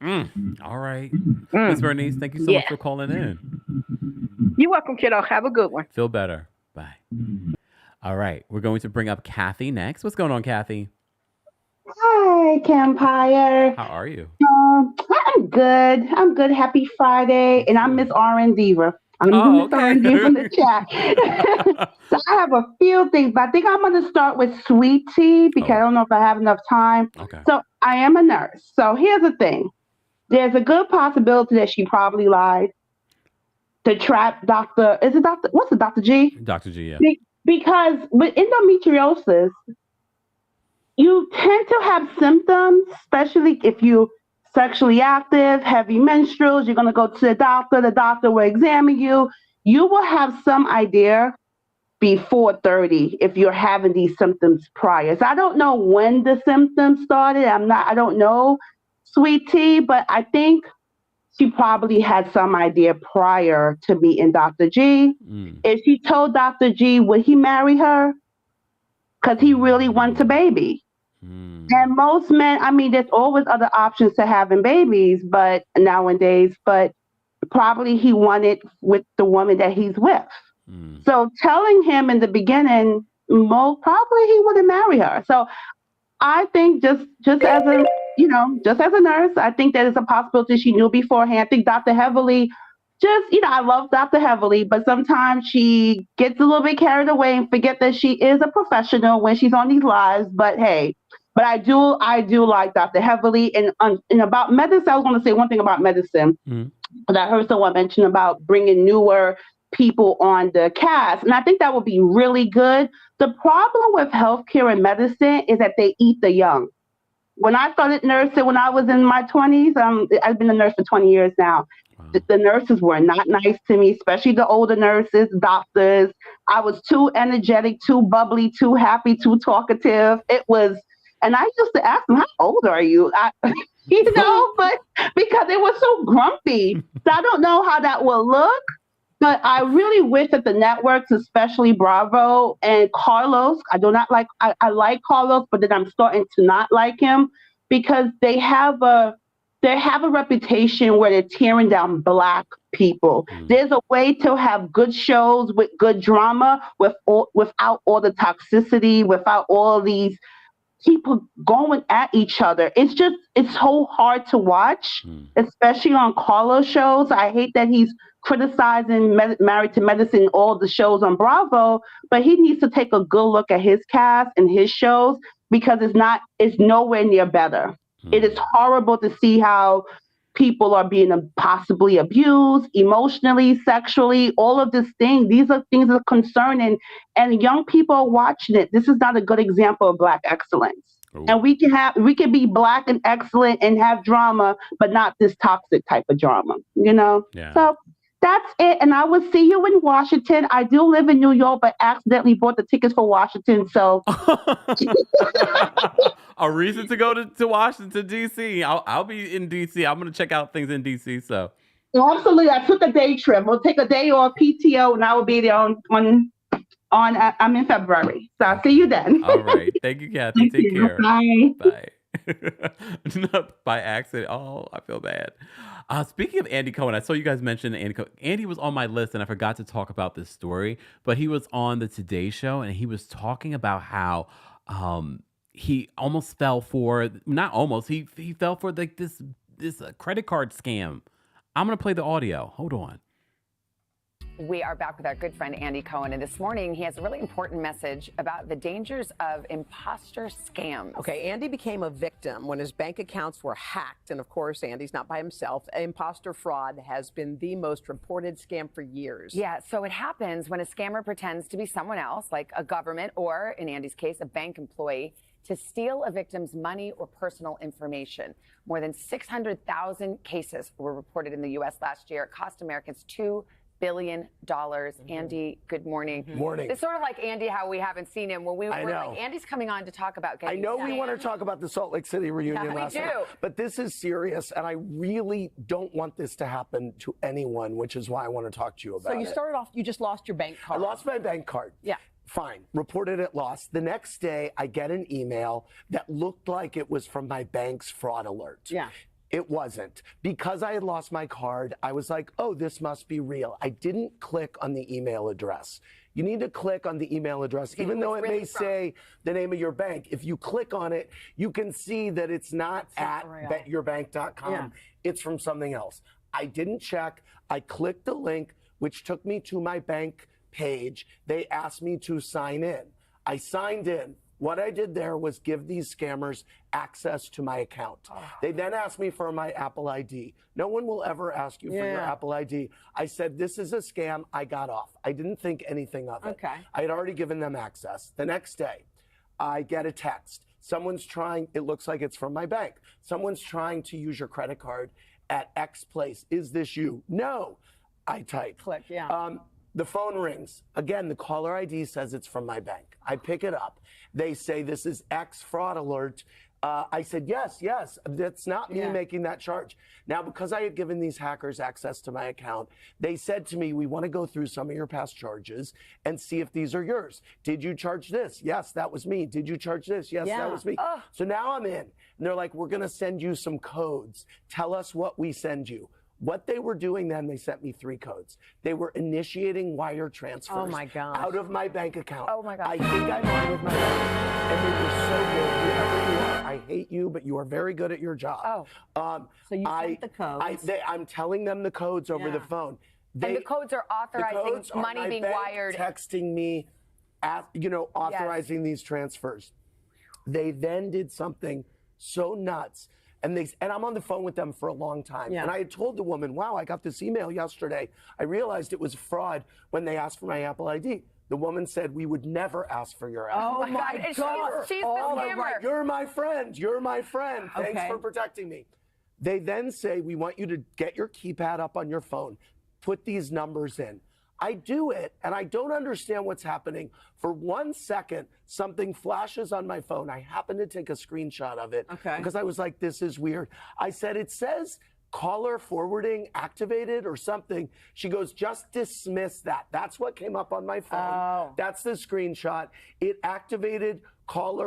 All right. Ms. Bernice, thank you so much for calling in.
You're welcome, kiddo. Have a good one.
Feel better. Bye. All right. We're going to bring up Kathy next. What's going on, Kathy?
Hi, Kempire.
How are you?
I'm good. I'm good. Happy Friday. And I'm Miss R&D Diva. I'm Miss R&D from the chat. So I have a few things, but I think I'm going to start with Sweet Tea because I don't know if I have enough time.
Okay.
So I am a nurse. So here's the thing. There's a good possibility that she probably lied to trap Dr. What's it, Dr. G?
Dr. G, yeah.
Because with endometriosis, you tend to have symptoms, especially if you're sexually active, heavy menstruals, you're going to go to the doctor will examine you. You will have some idea before 30 if you're having these symptoms prior. So I don't know when the symptoms started. I don't know, Sweet Tea, but I think she probably had some idea prior to meeting Dr. G. If she told Dr. G, would he marry her? Because he really wants a baby. And most men, there's always other options to having babies, but nowadays, probably he wanted with the woman that he's with. So telling him in the beginning, most probably he wouldn't marry her. So I think just as a nurse, I think that is a possibility she knew beforehand. I think Dr. Heavily just, I love Dr. Heavily, but sometimes she gets a little bit carried away and forget that she is a professional when she's on these lives. But hey, but I do like Dr. Heavily. And about medicine, I was going to say one thing about medicine. But I heard someone mention about bringing newer people on the cast, and I think that would be really good. The problem with healthcare and medicine is that they eat the young. When I started nursing when I was in my 20s, I've been a nurse for 20 years now. The nurses were not nice to me, especially the older nurses, doctors. I was too energetic, too bubbly, too happy, too talkative. And I used to ask them, how old are you? But because they were so grumpy. So I don't know how that will look. But I really wish that the networks, especially Bravo and Carlos, I like Carlos, but then I'm starting to not like him because they have a reputation where they're tearing down Black people. There's a way to have good shows with good drama without all the toxicity, without all these people going at each other. It's so hard to watch, especially on Carlos shows. I hate that he's criticizing Married to Medicine, all the shows on Bravo, but he needs to take a good look at his cast and his shows because it's nowhere near better. It is horrible to see how people are being possibly abused emotionally, sexually, all of these things. These are things that are concerning, and young people are watching it. This is not a good example of Black excellence. And we can be Black and excellent and have drama, but not this toxic type of drama, Yeah. So that's it. And I will see you in Washington. I do live in New York, but accidentally bought the tickets for Washington. So
a reason to go to Washington, D.C. I'll be in D.C. I'm going to check out things in D.C. So
absolutely. I took a day trip. We'll take a day off PTO and I will be there I'm in February. So I'll see you then.
All right. Thank you, Kathy. Take care.
Bye.
Bye. By accident. Oh, I feel bad. Speaking of Andy Cohen, I saw you guys mention Andy Cohen. Andy was on my list, and I forgot to talk about this story, but he was on the Today Show, and he was talking about how he almost fell for, not almost, he fell for like this credit card scam. I'm going to play the audio. Hold on.
We are back with our good friend Andy Cohen, and this morning he has a really important message about the dangers of imposter scams.
Okay, Andy became a victim when his bank accounts were hacked, and of course, Andy's not by himself. Imposter fraud has been the most reported scam for years.
Yeah, so it happens when a scammer pretends to be someone else, like a government or, in Andy's case, a bank employee, to steal a victim's money or personal information. More than 600,000 cases were reported in the U.S. last year. It cost Americans $2 billion. Andy, good morning.
Morning.
It's sort of like Andy, how we haven't seen him. When we're like, Andy's coming on to talk about getting
I know we want to talk about the Salt Lake City reunion last night, but this is serious, and I really don't want this to happen to anyone, which is why I want to talk to you about it.
So you started off, you just lost your bank card.
I lost my bank card.
Yeah.
Fine. Reported it lost. The next day, I get an email that looked like it was from my bank's fraud alert.
Yeah.
It wasn't. Because I had lost my card, I was like, oh, this must be real. I didn't click on the email address. You need to click on the email address, even though it may say the name of your bank. If you click on it, you can see that it's not at betyourbank.com.
Yeah.
It's from something else. I didn't check. I clicked the link, which took me to my bank page. They asked me to sign in. I signed in. What I did there was give these scammers access to my account. They then asked me for my Apple ID. No one will ever ask you for your Apple ID. I said, this is a scam. I got off. I didn't think anything of it.
Okay.
I had already given them access. The next day, I get a text. Someone's trying, it looks like it's from my bank. Someone's trying to use your credit card at X place. Is this you? No. I type.
Click, yeah.
The phone rings. Again, the caller ID says it's from my bank. I pick it up. They say, this is X fraud alert. I said, yes, that's not me making that charge. Now, because I had given these hackers access to my account, they said to me, we want to go through some of your past charges and see if these are yours. Did you charge this? Yes, that was me. Did you charge this? Yes, that was me. So now I'm in. And they're like, we're going to send you some codes. Tell us what we send you. What they were doing then, they sent me 3 codes. They were initiating wire transfers
Oh my gosh.
out of my bank account.
Oh my gosh.
I think I'm on with my bank, and they were so good. Whoever you are, I hate you, but you are very good at your job.
Oh.
So you sent the codes.
I'm telling them the codes over the
Yeah.
phone.
And the codes are authorizing
codes are
money
my
being
bank
wired.
texting me, authorizing these transfers. They then did something so nuts. And I'm on the phone with them for a long time.
Yeah.
And I had told the woman, wow, I got this email yesterday. I realized it was fraud when they asked for my Apple ID. The woman said, we would never ask for your Apple
Oh my
And
God.
she's the
Oh,
scammer.
right. You're my friend. You're my friend. Thanks
Okay.
for protecting me. They then say, we want you to get your keypad up on your phone, put these numbers in. I do it, and I don't understand what's happening. For 1 second, something flashes on my phone. I happen to take a screenshot of it because I was like, this is weird. I said, it says caller forwarding activated or something. She goes, just dismiss that. That's what came up on my phone. That's the screenshot. It activated call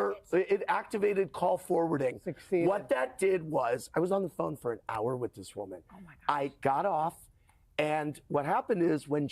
forwarding.
Succeeded.
What that did was, I was on the phone for an hour with this woman. Oh my God. I got off. And what happened is when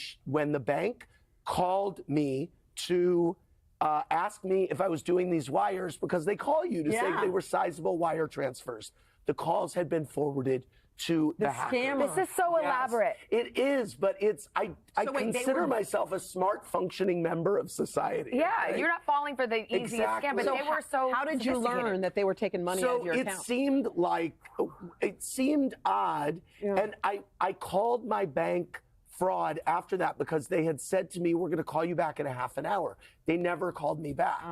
the bank called me to ask me if I was doing these wires, because they call you to say they were sizable wire transfers, the calls had been forwarded to the hacker.
scammer.
This is so elaborate.
It is, but I consider myself a smart, functioning member of society.
Yeah,
right?
you're not falling for the easiest scam, but
Exactly.
they were so
How did you
sophisticated.
learn that they were taking money out of your
it
account?
seemed odd, and I called my bank fraud after that because they had said to me, we're going to call you back in a half an hour. They never called me back.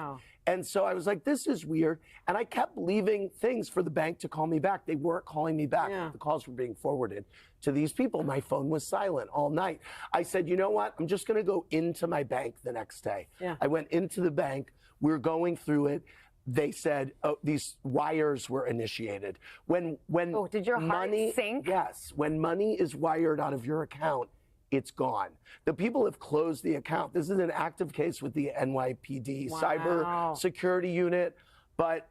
And so I was like, this is weird. And I kept leaving things for the bank to call me back. They weren't calling me back. The calls were being forwarded to these people. My phone was silent all night. I said, you know what? I'm just going to go into my bank the next day. I went into the bank. We're going through it. They said, oh, these wires were initiated. When
did your heart
money
sink?
Yes. When money is wired out of your account, it's gone. The people have closed the account. This is an active case with the NYPD cyber security unit, but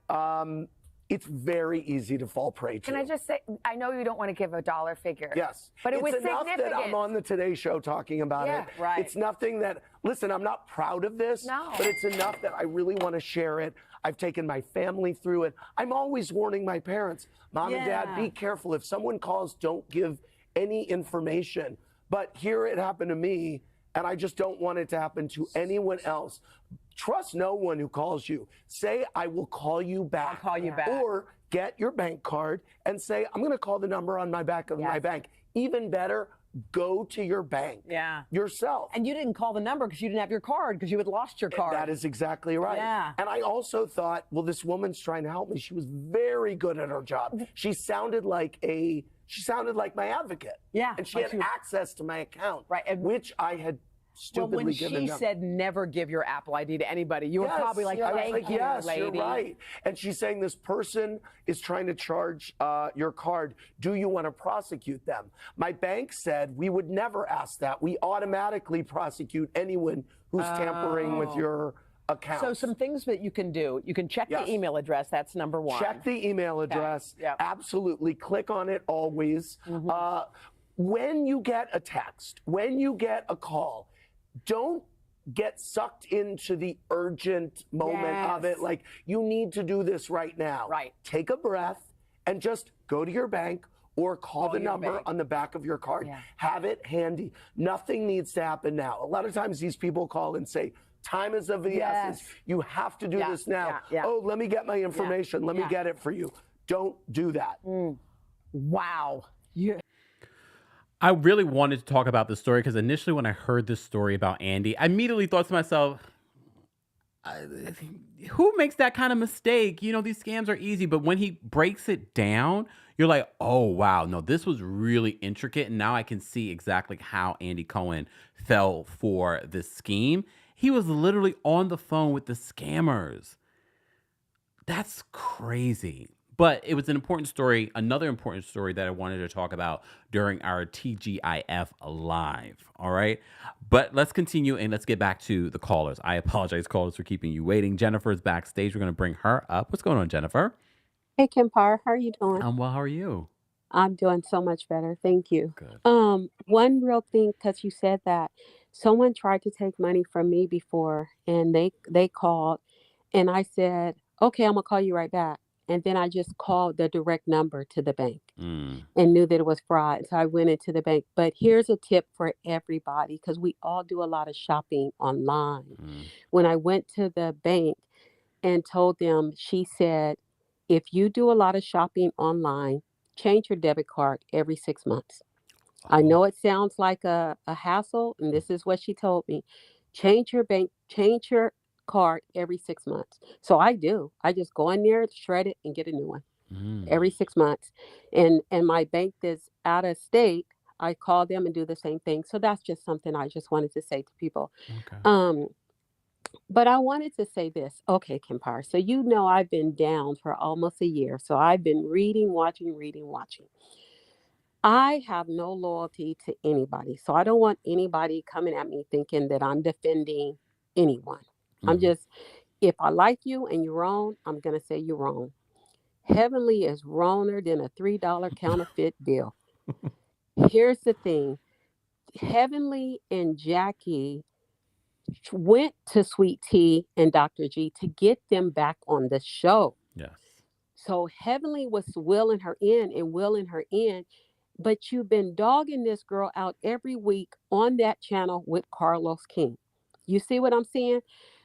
it's very easy to fall prey to.
Can I just say, I know you don't want to give a dollar figure.
Yes.
But it was
it's enough
significant.
that I'm on the Today Show talking about it.
Right.
It's nothing that, listen, I'm not proud of this, but it's enough that I really want to share it. I've taken my family through it. I'm always warning my parents, Mom and Dad, be careful. If someone calls, don't give any information. But here it happened to me, and I just don't want it to happen to anyone else. Trust no one who calls you. Say, I will call you back.
I'll call you back.
Or get your bank card and say, I'm going to call the number on my back of my bank. Even better, go to your bank yourself.
And you didn't call the number because you didn't have your card because you had lost your card.
That is exactly right.
Yeah.
And I also thought, well, this woman's trying to help me. She was very good at her job. She sounded like my advocate.
Yeah.
And she had access to my account, which I had stupidly
when
given
she
them.
said never give your Apple ID to anybody, you were probably like,
I was
thank
like,
you,
yes,
lady.
you're right. And she's saying this person is trying to charge your card. Do you want to prosecute them? My bank said we would never ask that. We automatically prosecute anyone who's tampering with your account.
So some things that you can do. You can check the email address. That's number one.
Check the email address. Absolutely. Click on it always. When you get a text, when you get a call, don't get sucked into the urgent moment of it. Like, you need to do this right now. Take a breath and just go to your bank or call the number on the back of your card. Have it handy. Nothing needs to happen now. A lot of times these people call and say, time is of the essence. You have to do this now. Oh, let me get my information. Let me get it for you. Don't do that.
Wow.
I really wanted to talk about this story because initially when I heard this story about Andy, I immediately thought to myself, who makes that kind of mistake? You know, these scams are easy, but when he breaks it down, you're like, oh, wow, no, this was really intricate. And now I can see exactly how Andy Cohen fell for this scheme. He was literally on the phone with the scammers. That's crazy. But it was an important story, another important story that I wanted to talk about during our TGIF live. All right. But let's continue and let's get back to the callers. I apologize, callers, for keeping you waiting. Jennifer's backstage. We're going to bring her up. What's going on, Jennifer?
Hey, Kempire, how are you doing?
Well, how are you?
I'm doing so much better. Thank you.
Good.
One real thing, because you said that someone tried to take money from me before, and they called, and I said, "Okay, I'm gonna call you right back." And then I just called the direct number to the bank
Mm.
and knew that it was fraud. So I went into the bank. But here's a tip for everybody, because we all do a lot of shopping online.
Mm.
When I went to the bank and told them, she said, if you do a lot of shopping online, change your debit card every 6 months. I
Oh.
know it sounds like a hassle, and this is what she told me. Change your card every 6 months. So I do. I just go in there, shred it, and get a new one every
Mm.
6 months. And my bank that's out of state, I call them and do the same thing. So that's just something I just wanted to say to people.
Okay.
But I wanted to say this. Okay, Kempire. So you know I've been down for almost a year. So I've been reading, watching. I have no loyalty to anybody. So I don't want anybody coming at me thinking that I'm defending anyone. I'm
Mhm.
just, if I like you and you're wrong, I'm going to say you're wrong. Heavenly is wronger than a $3 counterfeit bill. Here's the thing. Heavenly and Jackie went to Sweet Tea and Dr. G to get them back on the show.
Yes.
So Heavenly was willing her in, but you've been dogging this girl out every week on that channel with Carlos King. You see what I'm saying?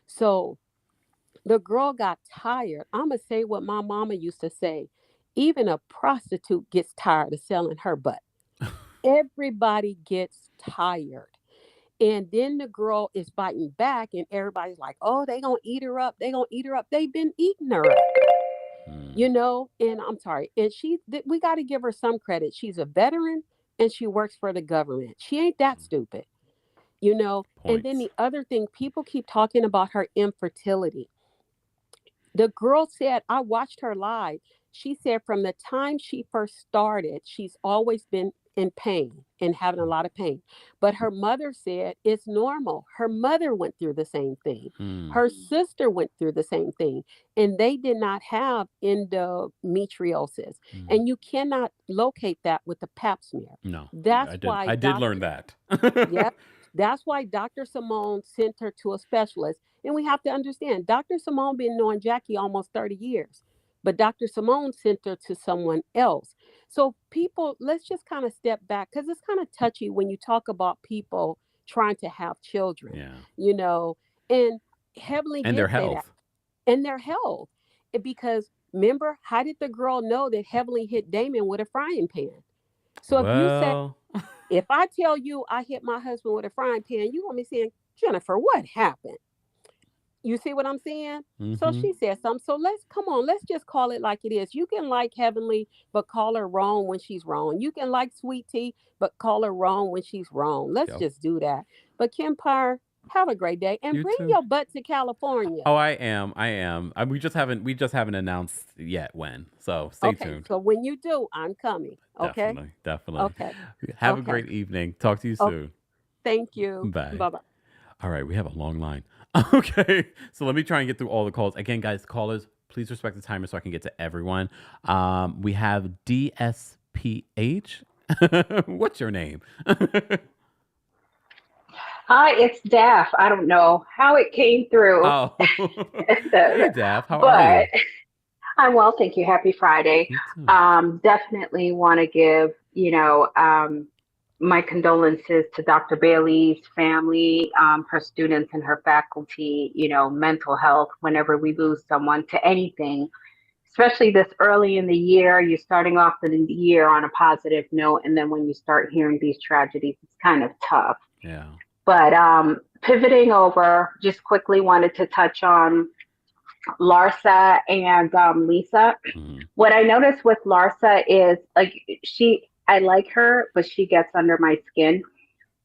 So the girl got tired. I'm going to say what my mama used to say. Even a prostitute gets tired of selling her butt. Everybody gets tired. And then the girl is biting back, and everybody's like, oh, they going to eat her up. They've been eating her up. And I'm sorry. And we got to give her some credit. She's a veteran and she works for the government. She ain't that stupid, And then the other thing, people keep talking about her infertility. The girl said, I watched her live. She said from the time she first started, she's always been in pain and having a lot of pain. But her mother said it's normal. Her mother went through the same thing. Her sister went through the same thing. And they did not have endometriosis. And you cannot locate that with the pap smear.
No.
That's why
I did learn that.
Yep. That's why Dr. Simone sent her to a specialist. And we have to understand, Dr. Simone been knowing Jackie almost 30 years. But Dr. Simone sent her to someone else. So people, let's just kind of step back, because it's kind of touchy when you talk about people trying to have children.
Yeah.
And Heavenly
And
did
their
say
health.
that. And their health. Because remember, how did the girl know that Heavenly hit Damon with a frying pan? So if you say, if I tell you I hit my husband with a frying pan, you want me saying, Jennifer, what happened? You see what I'm saying? So she said something. So let's just call it like it is. You can like Heavenly, but call her wrong when she's wrong. You can like Sweet Tea, but call her wrong when she's wrong. Let's just do that. But Kempire, have a great day and bring your butt to California.
Oh, I am. We just haven't announced yet when. So stay tuned.
So when you do, I'm coming. Okay.
Definitely.
Okay.
Have a great evening. Talk to you soon.
Thank you.
Bye.
Bye-bye.
All right, we have a long line. Okay, so let me try and get through all the calls. Again, guys, callers, please respect the timer so I can get to everyone. We have DSPH. What's your name?
Hi, it's Daff. I don't know how it came through.
Oh, hey, Daff. How are you?
I'm well, thank you. Happy Friday. Definitely want to give, my condolences to Dr. Bailey's family, her students and her faculty, mental health whenever we lose someone to anything, especially this early in the year. You're starting off the year on a positive note, and then when you start hearing these tragedies, it's kind of tough.
Yeah.
But pivoting over, just quickly wanted to touch on Larsa and Lisa. What I noticed with Larsa is I like her, but she gets under my skin.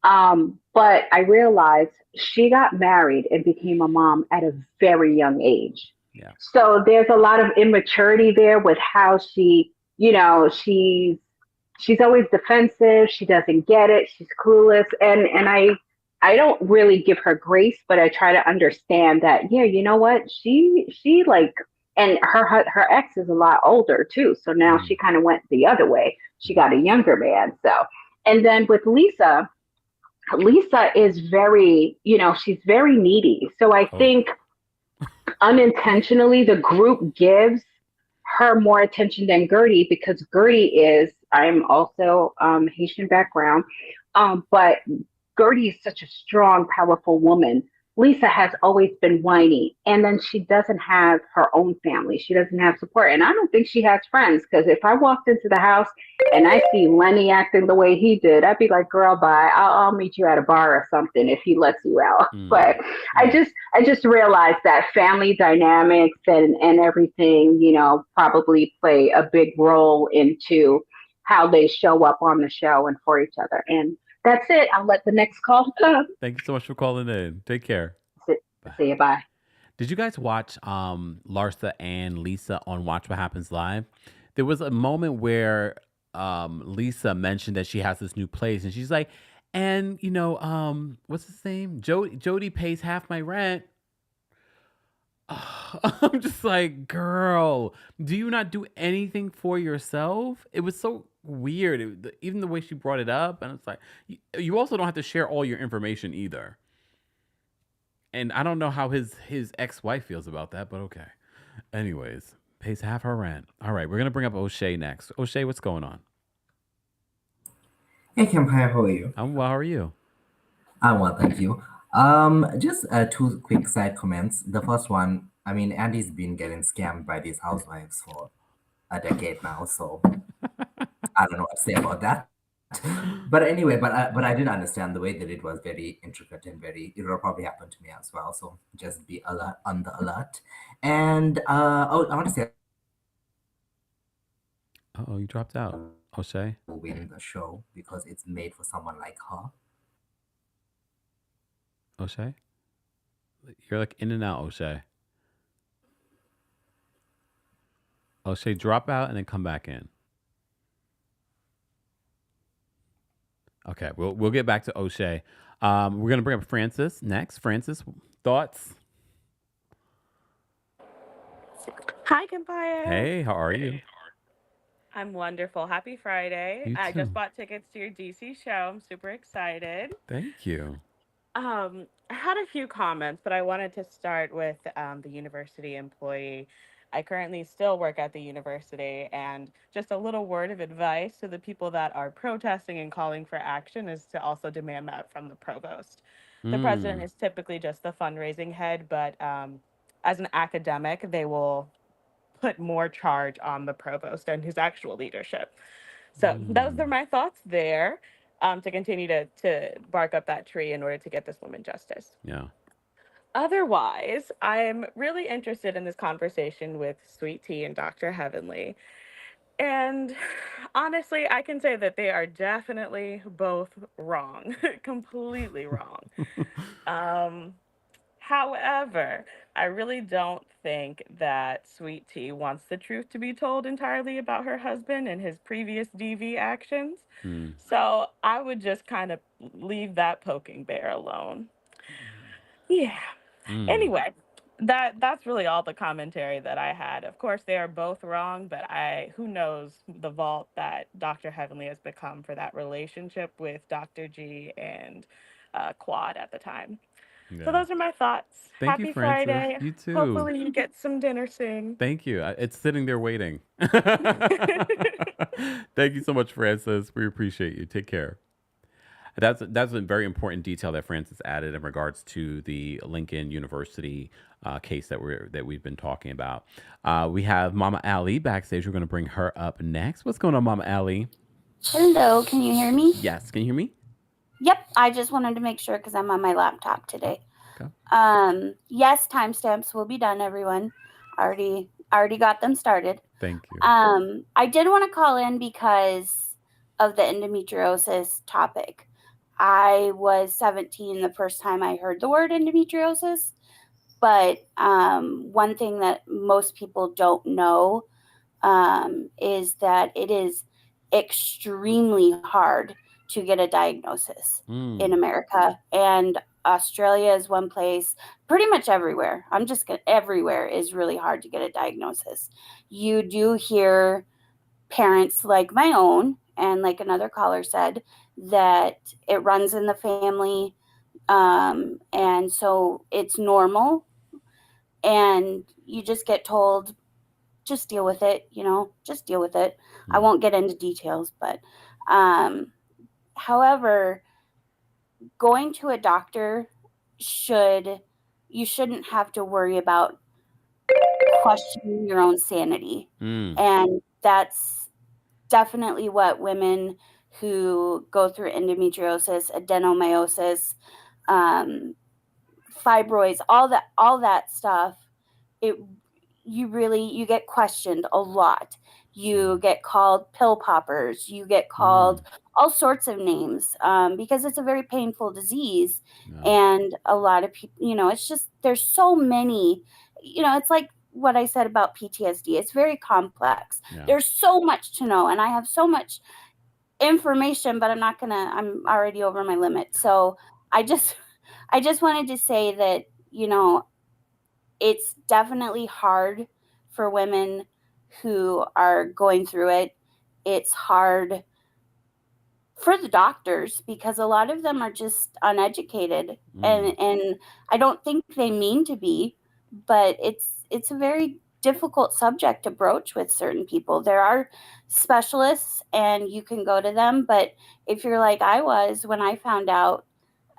But I realized she got married and became a mom at a very young age.
Yeah.
So there's a lot of immaturity there with how she, she's always defensive. She doesn't get it. She's clueless. And I don't really give her grace, but I try to understand that, you know what? She and her ex is a lot older too. So now she kind of went the other way. she got a younger man. So, and then with Lisa is very, she's very needy. So I think unintentionally the group gives her more attention than Gertie, because I'm also Haitian background, but Gertie is such a strong, powerful woman. Lisa has always been whiny, and then she doesn't have her own family. She doesn't have support, and I don't think she has friends, because if I walked into the house and I see Lenny acting the way he did, I'd be like, girl, bye. I'll meet you at a bar or something if he lets you out. But I just realized that family dynamics and everything, probably play a big role into how they show up on the show and for each other. And that's it. I'll let the next call come.
Thank you so much for calling in. Take care.
See you. Bye.
Did you guys watch Larsa and Lisa on Watch What Happens Live? There was a moment where Lisa mentioned that she has this new place, and she's like, and what's his name? Jody pays half my rent. I'm just like, girl, do you not do anything for yourself? It was so weird. Even the way she brought it up, and it's like, you also don't have to share all your information either. And I don't know how his ex-wife feels about that, but okay. Anyways, pays half her rent. All right, we're gonna bring up O'Shea next. O'Shea, what's going on?
Hey Kempire, how are you?
I'm well. How are you?
I'm well, thank you. Just two quick side comments. The first one, I mean, Andy's been getting scammed by these housewives for a decade now, so I don't know what to say about that. But anyway, but I did understand the way that it was very intricate and it will probably happen to me as well. So just be alert, on the alert. And I want to say,
oh, you dropped out, O'Shea.
Win the show because it's made for someone like her.
O'Shea, you're like in and out, O'Shea. O'Shea, drop out and then come back in. Okay, we'll get back to O'Shea. We're gonna bring up Francis next. Francis, thoughts?
Hi, Kempire.
Hey, how are you?
I'm wonderful. Happy Friday.
You
I just
too.
bought tickets to your DC show. I'm super excited.
Thank you.
I had a few comments, but I wanted to start with the university employee. I currently still work at the university, and just a little word of advice to the people that are protesting and calling for action is to also demand that from the provost. The president is typically just the fundraising head, but as an academic, they will put more charge on the provost and his actual leadership. So those are my thoughts there, to continue to bark up that tree in order to get this woman justice.
Yeah.
Otherwise, I'm really interested in this conversation with Sweet Tea and Dr. Heavenly. And honestly, I can say that they are definitely both wrong, completely wrong. However, I really don't think that Sweet Tea wants the truth to be told entirely about her husband and his previous DV actions. So I would just kind of leave that poking bear alone. Yeah. Anyway, that's really all the commentary that I had. Of course, they are both wrong, but who knows the vault that Dr. Heavenly has become for that relationship with Dr. G and Quad at the time.
Yeah.
So those are my thoughts.
Thank you,
Happy
Francis.
Friday.
You too.
Hopefully you get some dinner soon.
Thank you. It's sitting there waiting. Thank you so much, Francis. We appreciate you. Take care. That's a very important detail that Francis added in regards to the Lincoln University case that we've been talking about. We have Mama Allie backstage. We're going to bring her up next. What's going on, Mama Allie?
Hello, can you hear me?
Yes, can you hear me?
Yep, I just wanted to make sure because I'm on my laptop today.
Okay.
Yes, timestamps will be done, everyone. Already got them started.
Thank you.
I did want to call in because of the endometriosis topic. I was 17 the first time I heard the word endometriosis, but one thing that most people don't know is that it is extremely hard to get a diagnosis in America, and Australia is one place. Pretty much everywhere. Everywhere is really hard to get a diagnosis. You do hear parents like my own and like another caller said, that it runs in the family, and so it's normal, and you just get told, just deal with it, just deal with it. I won't get into details, but however, going to a doctor you shouldn't have to worry about questioning your own sanity. And that's definitely what women who go through endometriosis, adenomyosis, fibroids, all that stuff, you get questioned a lot. You get called pill poppers. You get called all sorts of names, because it's a very painful disease. And a lot of people, it's just, there's so many, it's like what I said about PTSD. It's very complex. There's so much to know, and I have so much information, but I'm already over my limit. So I just wanted to say that, it's definitely hard for women who are going through it. It's hard for the doctors because a lot of them are just uneducated, and I don't think they mean to be, but it's a very difficult subject to broach with certain people. There are specialists and you can go to them, but if you're like I was when I found out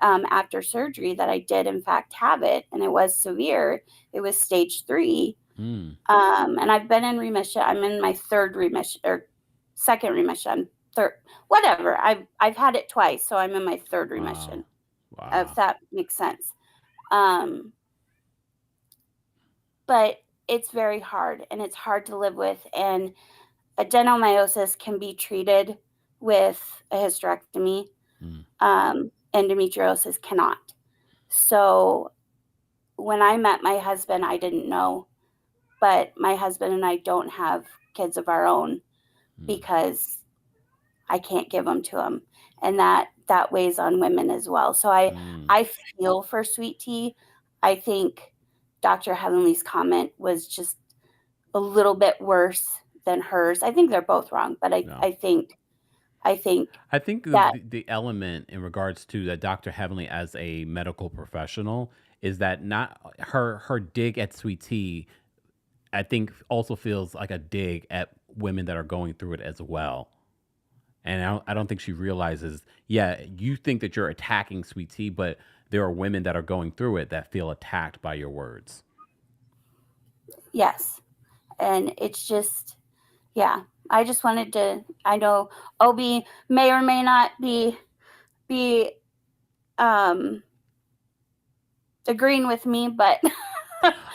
after surgery that I did in fact have it, and it was severe, it was stage 3. And I've been in remission. I'm in my third remission or second remission, third, whatever. I've had it twice, so I'm in my third remission.
Wow.
If that makes sense. But it's very hard, and it's hard to live with. And adenomyosis can be treated with a hysterectomy. Endometriosis cannot. So when I met my husband, I didn't know, but my husband and I don't have kids of our own because I can't give them to him. And that weighs on women as well. So I feel for Sweet Tea. I think Dr. Heavenly's comment was just a little bit worse than hers. I think they're both wrong, but I think that
the element in regards to that Dr. Heavenly as a medical professional is that not her dig at Sweet Tea, I think also feels like a dig at women that are going through it as well. And I don't think she realizes, you think that you're attacking Sweet Tea, but there are women that are going through it that feel attacked by your words.
Yes. And it's just, I just wanted to, I know Obi may or may not be agreeing with me, but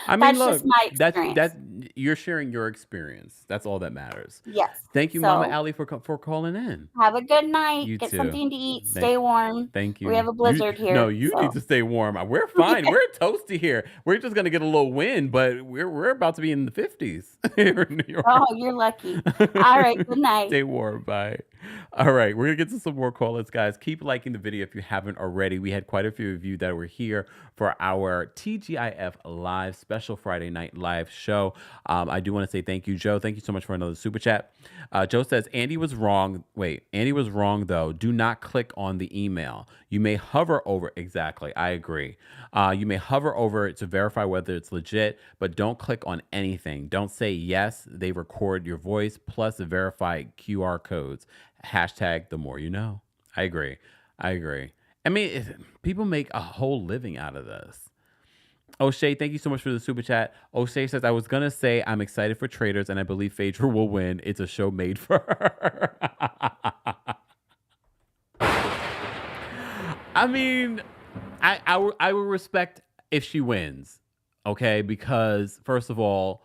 I mean,
that's
look,
just my experience.
that's you're sharing your experience. That's all that matters.
Yes.
Thank you, Mama Allie, for calling in.
Have a good night.
You
Get
too.
something to eat. Stay warm.
Thank you.
We have a blizzard here.
No, you need to stay warm. We're fine. We're toasty here. We're just gonna get a little wind, but we're about to be in the 50s here in New York.
Oh, you're lucky. All right. Good night.
Stay warm. Bye. All right, we're gonna get to some more callers, guys. Keep liking the video if you haven't already. We had quite a few of you that were here for our TGIF live special Friday night live show. I do want to say thank you, Joe. Thank you so much for another super chat. Joe says Andy was wrong. Wait, Andy was wrong though. Do not click on the email. You may hover over. Exactly, I agree. You may hover over it to verify whether it's legit, but don't click on anything. Don't say yes. They record your voice plus the verified QR codes. Hashtag the more you know. I agree. I mean, people make a whole living out of this. O'Shea, thank you so much for the super chat. O'Shea says, I was going to say I'm excited for Traders and I believe Phaedra will win. It's a show made for her. I mean, I would respect if she wins, okay? Because, first of all,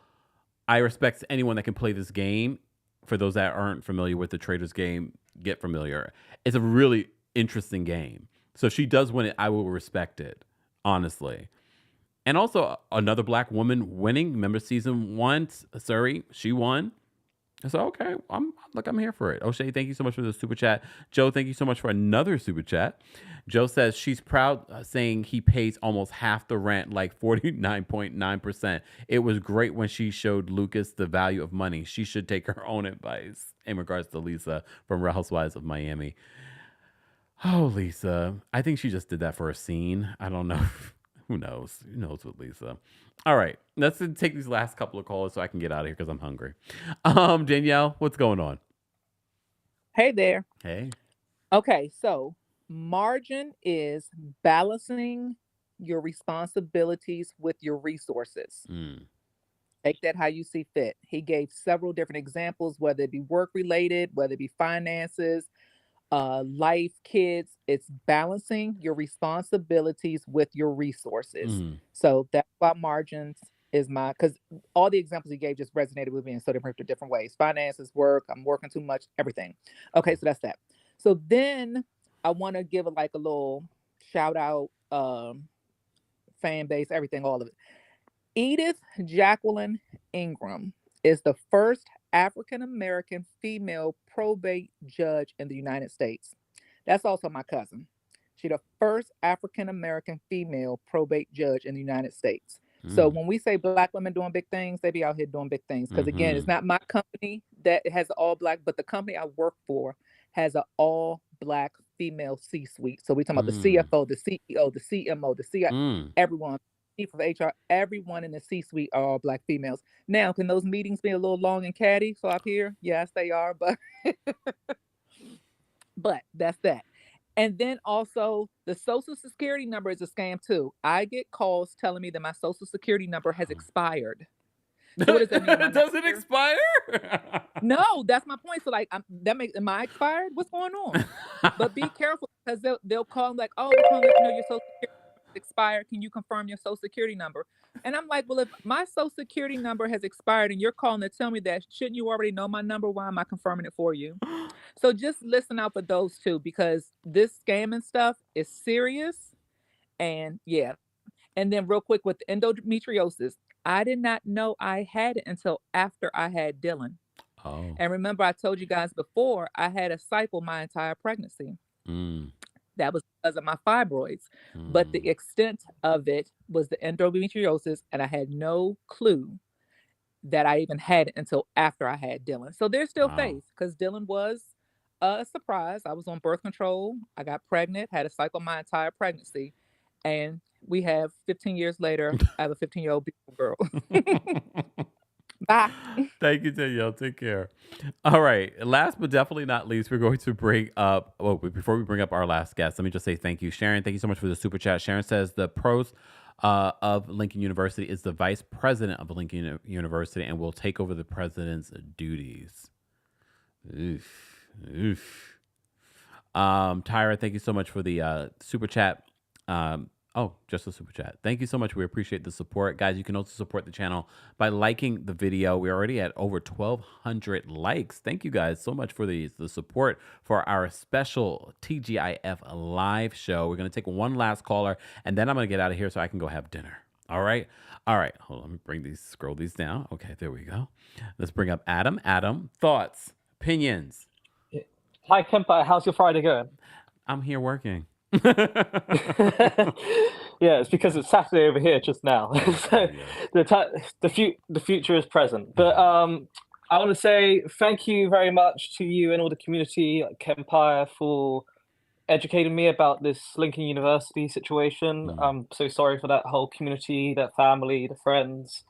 I respect anyone that can play this game. For those that aren't familiar with the Traders game, get familiar. It's a really interesting game. So if she does win it, I will respect it, honestly. And also, another black woman winning. Remember season 1, Surrey? She won. So okay, I'm here for it. O'Shea, thank you so much for the super chat. Joe, thank you so much for another super chat. Joe says she's proud, saying he pays almost half the rent, like 49.9%. It was great when she showed Lucas the value of money. She should take her own advice in regards to Lisa from Real Housewives of Miami. Oh, Lisa. I think she just did that for a scene. I don't know. Who knows? Who knows with Lisa? All right. Let's take these last couple of calls so I can get out of here because I'm hungry. Danielle, what's going on?
Hey there.
Hey.
Okay, so margin is balancing your responsibilities with your resources. Take that how you see fit. He gave several different examples, whether it be work related, whether it be finances, life, kids. It's balancing your responsibilities with your resources. So that's why margins is because all the examples he gave just resonated with me in so different ways. Finances, work, I'm working too much, everything. Okay, so that's that. So then I want to give a little shout out, fan base, everything, all of it. Edith Jacqueline Ingram is the first African-American female probate judge in the United States. That's also my cousin. She's the first African-American female probate judge in the United States. So when we say Black women doing big things, they be out here doing big things. Because again, it's not my company that has all Black, but the company I work for has an all Black female C-suite. So we're talking about the CFO, the CEO, the CMO, the CI, everyone. Chief of HR, everyone in the C-suite are all Black females. Now, can those meetings be a little long and catty? So up here, yes, they are, but that's that. And then also, the Social Security number is a scam too. I get calls telling me that my Social Security number has expired. So what does that mean?
Does it expire?
No, that's my point. So am I expired? What's going on? But be careful because they'll call like, oh, we're calling to let you know your Social Security expired. Can you confirm your Social Security number? And I'm like, well, if my Social Security number has expired and you're calling to tell me that, shouldn't you already know my number? Why am I confirming it for you? So just listen out for those two, because this scamming stuff is serious. And yeah. And then real quick with endometriosis, I did not know I had it until after I had Dylan.
Oh.
And remember, I told you guys before, I had a cycle my entire pregnancy. That was because of my fibroids. But the extent of it was the endometriosis, and I had no clue that I even had it until after I had Dylan. So there's still faith, because Dylan was a surprise. I was on birth control. I got pregnant, had a cycle my entire pregnancy. And we have 15 years later, I have a 15-year-old beautiful girl. Bye.
Thank you, Danielle. Take care. All right. Last but definitely not least, we're going to bring up, before we bring up our last guest, let me just say thank you. Sharon, thank you so much for the super chat. Sharon says the pros of Lincoln University is the vice president of Lincoln University and will take over the president's duties. Oof. Tyra, thank you so much for the super chat. Just a super chat. Thank you so much. We appreciate the support. Guys, you can also support the channel by liking the video. We're already at over 1,200 likes. Thank you guys so much for the support for our special TGIF live show. We're going to take one last caller, and then I'm going to get out of here so I can go have dinner. All right. Hold on. Let me scroll these down. Okay, there we go. Let's bring up Adam. Adam, thoughts, opinions.
Hi, Kempire. How's your Friday going?
I'm here working.
Yeah, it's because it's Saturday over here just now. So the future is present. But I want to say thank you very much to you and all the community at Kempire for educating me about this Lincoln University situation. I'm so sorry for that whole community, that family, the friends.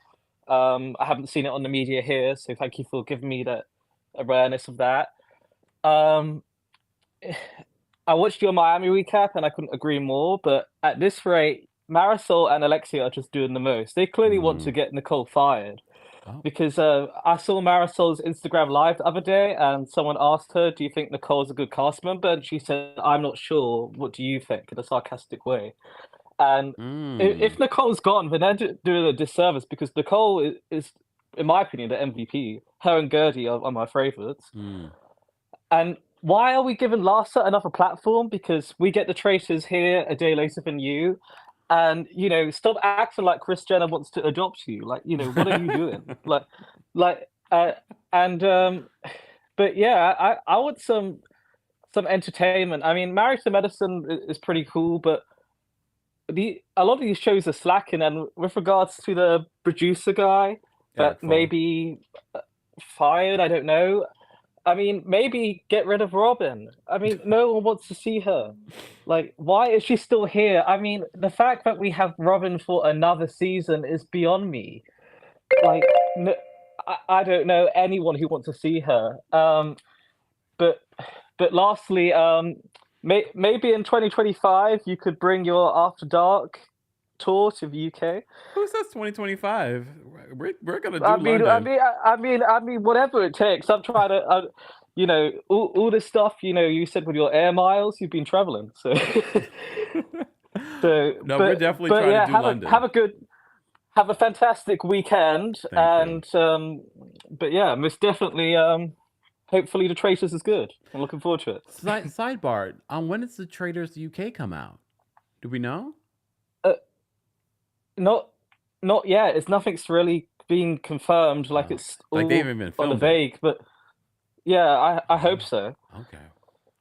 I haven't seen it on the media here, so thank you for giving me that awareness of that. I watched your Miami recap and I couldn't agree more, but at this rate, Marisol and Alexia are just doing the most. They clearly want to get Nicole fired. Because I saw Marisol's Instagram live the other day and someone asked her, do you think Nicole's a good cast member? And she said, I'm not sure. What do you think? In a sarcastic way. And if Nicole's gone, then they're doing a disservice, because Nicole is, in my opinion, the MVP. Her and Gertie are my favorites. And why are we giving Larsa another platform? Because we get the traitors here a day later than you. And, stop acting like Kris Jenner wants to adopt you. What are you doing? And but yeah, I want some entertainment. I mean, Married to Medicine is pretty cool, but a lot of these shows are slacking. And with regards to the producer guy
Eric
that maybe fired, I don't know. I mean, maybe get rid of Robin. I mean, no one wants to see her. Like, why is she still here? I mean, the fact that we have Robin for another season is beyond me. Like, no, I don't know anyone who wants to see her. But lastly, maybe in 2025 you could bring your After Dark tour to the UK.
Who says 2025? We're gonna do London.
I mean, whatever it takes. I'm trying to, you know, all this stuff. You know, you said with your air miles, you've been traveling, so.
No, we're definitely trying to do London.
Have a fantastic weekend,
Thank
and but yeah, most definitely. Hopefully, The Traitors is good. I'm looking forward to it.
Sidebar. When does The Traitors UK come out? Do we know?
Not yet. Nothing's really been confirmed. Like it's all
like they haven't even
on
filmed
the vague, but yeah, I hope so.
Okay,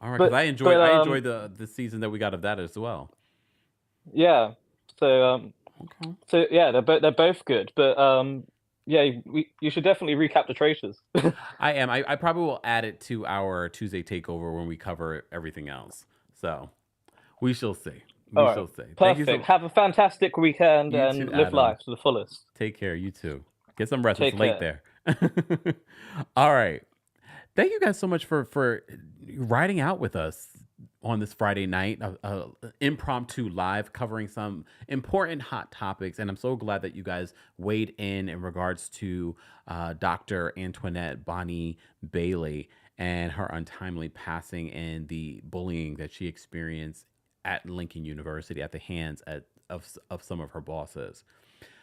all right. Because I enjoyed the season that we got of that as well.
Yeah. So so yeah, they're both good, but yeah, you should definitely recap The Traitors.
I am. I probably will add it to our Tuesday takeover when we cover everything else. So we shall see. We shall see.
Perfect. Have a fantastic weekend and live life to the fullest.
Take care. You too. Get some rest.
Take
It's late
care.
there. All right. Thank you guys so much for riding out with us on this Friday night, impromptu live covering some important hot topics. And I'm so glad that you guys weighed in regards to Dr. Antoinette Bonnie Bailey and her untimely passing and the bullying that she experienced at Lincoln University at the hands of some of her bosses.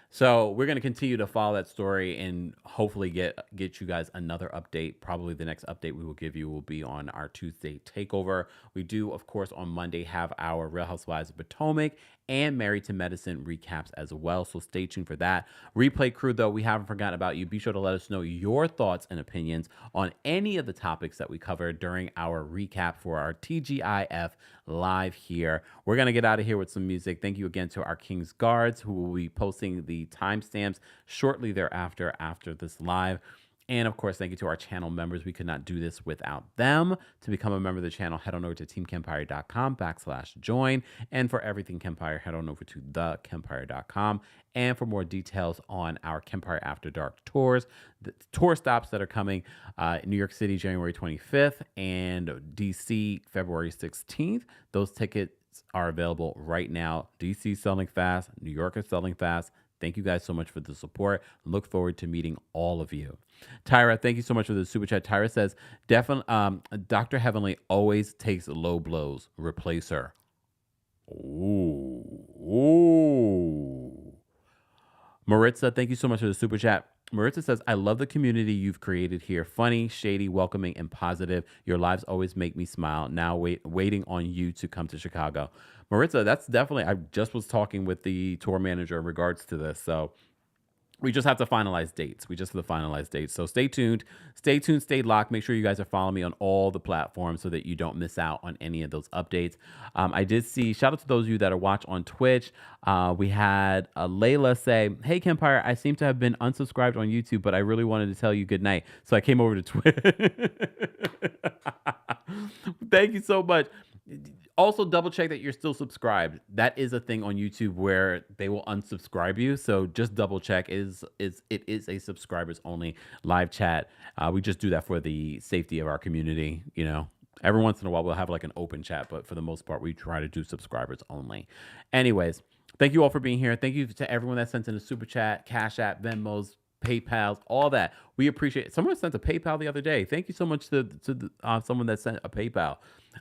So we're going to continue to follow that story and hopefully get you guys another update. Probably the next update we will give you will be on our Tuesday takeover. We do, of course, on Monday have our Real Housewives of Potomac and Married to Medicine recaps as well. So stay tuned for that. Replay crew, though, we haven't forgotten about you. Be sure to let us know your thoughts and opinions on any of the topics that we covered during our recap for our TGIF live here. We're going to get out of here with some music. Thank you again to our King's Guards who will be posting the timestamps shortly thereafter after this live. And of course, thank you to our channel members. We could not do this without them. To become a member of the channel, head on over to teamkempire.com/join. And for everything Kempire, head on over to thekempire.com. And for more details on our Kempire After Dark tours, the tour stops that are coming in New York City, January 25th, and DC, February 16th. Those tickets are available right now. DC is selling fast. New York is selling fast. Thank you guys so much for the support. Look forward to meeting all of you. Tyra, thank you so much for the super chat. Tyra says, Dr. Heavenly always takes low blows. Replace her. Ooh. Maritza, thank you so much for the super chat. Maritza says, I love the community you've created here. Funny, shady, welcoming, and positive. Your lives always make me smile. Now waiting on you to come to Chicago. Maritza, that's definitely, I just was talking with the tour manager in regards to this. So we just have to finalize dates. So stay tuned. Stay locked. Make sure you guys are following me on all the platforms so that you don't miss out on any of those updates. I did see, shout out to those of you that are watching on Twitch. We had Layla say, hey, Kempire, I seem to have been unsubscribed on YouTube, but I really wanted to tell you good night. So I came over to Twitch. Thank you so much. Also, double check that you're still subscribed. That is a thing on YouTube where they will unsubscribe you. So just double check. It is a subscribers only live chat. We just do that for the safety of our community. You know, every once in a while we'll have like an open chat, but for the most part we try to do subscribers only. Anyways, thank you all for being here. Thank you to everyone that sent in a super chat, Cash App, Venmos, PayPals, all that. We appreciate it. Someone sent a PayPal the other day. Thank you so much to someone that sent a PayPal.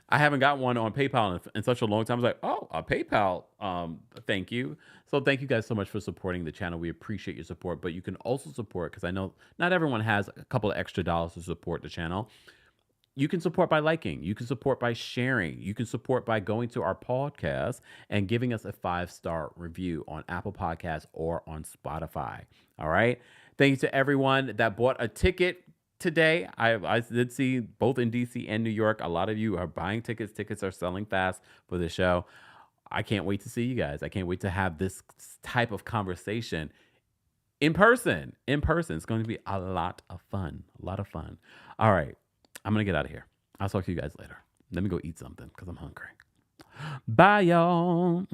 I haven't got one on PayPal in such a long time. I was like, oh, a PayPal. Thank you. So thank you guys so much for supporting the channel. We appreciate your support, but you can also support, because I know not everyone has a couple of extra dollars to support the channel. You can support by liking. You can support by sharing. You can support by going to our podcast and giving us a 5-star review on Apple Podcasts or on Spotify. All right. Thank you to everyone that bought a ticket today. I did see both in DC and New York. A lot of you are buying tickets. Tickets are selling fast for the show. I can't wait to see you guys. I can't wait to have this type of conversation in person. It's going to be a lot of fun. All right. I'm going to get out of here. I'll talk to you guys later. Let me go eat something because I'm hungry. Bye, y'all.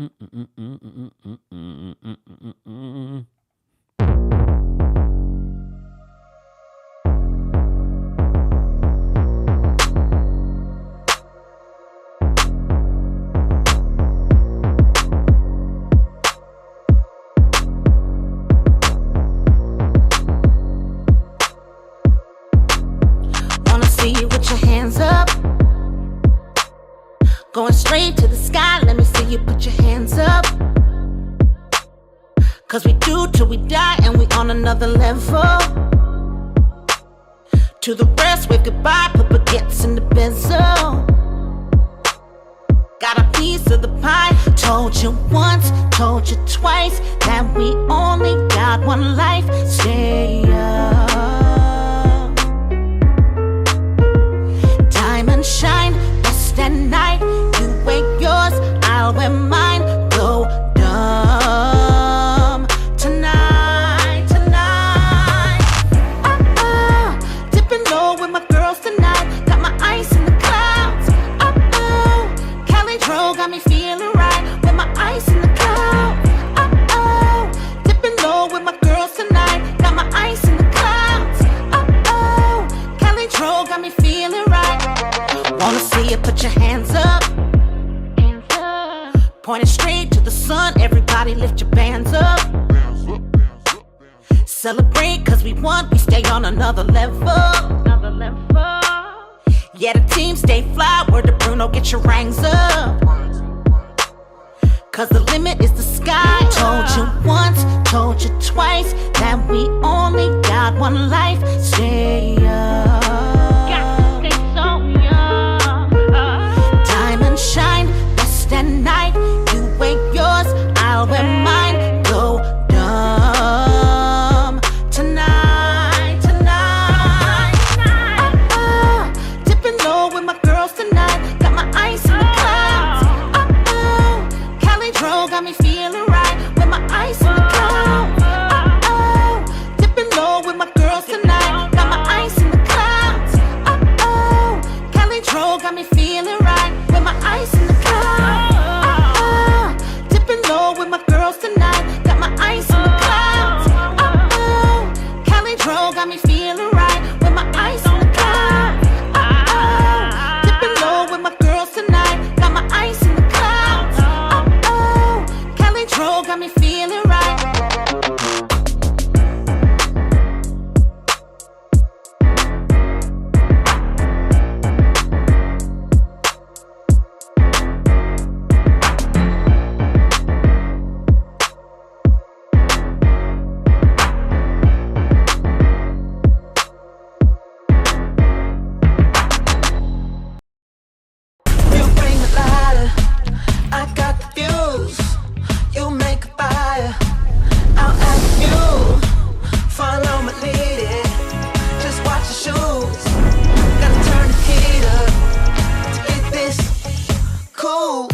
Going straight to the sky, let me see you put your hands up. Cause we do till we die and we on another level. To the rest, wave goodbye, put baguettes in the benzo. Got a piece of the pie, told you once, told you twice, that we only got one life, stay up. Diamond shine, best at night. You wear yours, I'll wear mine. Go dumb tonight. Dipping low with my girls tonight. Got my ice in the clouds. Cali Dro got me feeling right with my ice in the clouds. Dipping low with my girls tonight. Got my ice in the clouds. Cali Dro got me feeling right. Wanna see you put your hands up. Pointing straight to the sun, everybody lift your bands up. Celebrate cause we won, we stay on another level. Yeah, the team stay fly, word to Bruno, get your rings up. Cause the limit is the sky. Told you once, told you twice, that we only got one life, stay up. Got to stay so young. Diamond shine, best at night. You wear yours, I'll wear mine. Go dumb tonight. Dipping low with my girls tonight. Got my ice in the clouds. Cali Dro got me feeling right with my ice in the clouds. Dipping low with my girls tonight. Got my ice in the clouds. Cali Dro got me feeling right with my ice in the clouds. Dipping low with my girls tonight. Got my ice in the clouds. Cali Dro got me feeling right with my ice in the clouds. Dipping low with my girls tonight. Got my ice in the clouds. Cali Dro got me feeling right. You bring the lighter, I got the fuse. You make a fire, I'll ask you. Follow my lead, just watch your shoes. Gotta turn the heat up to get this cool.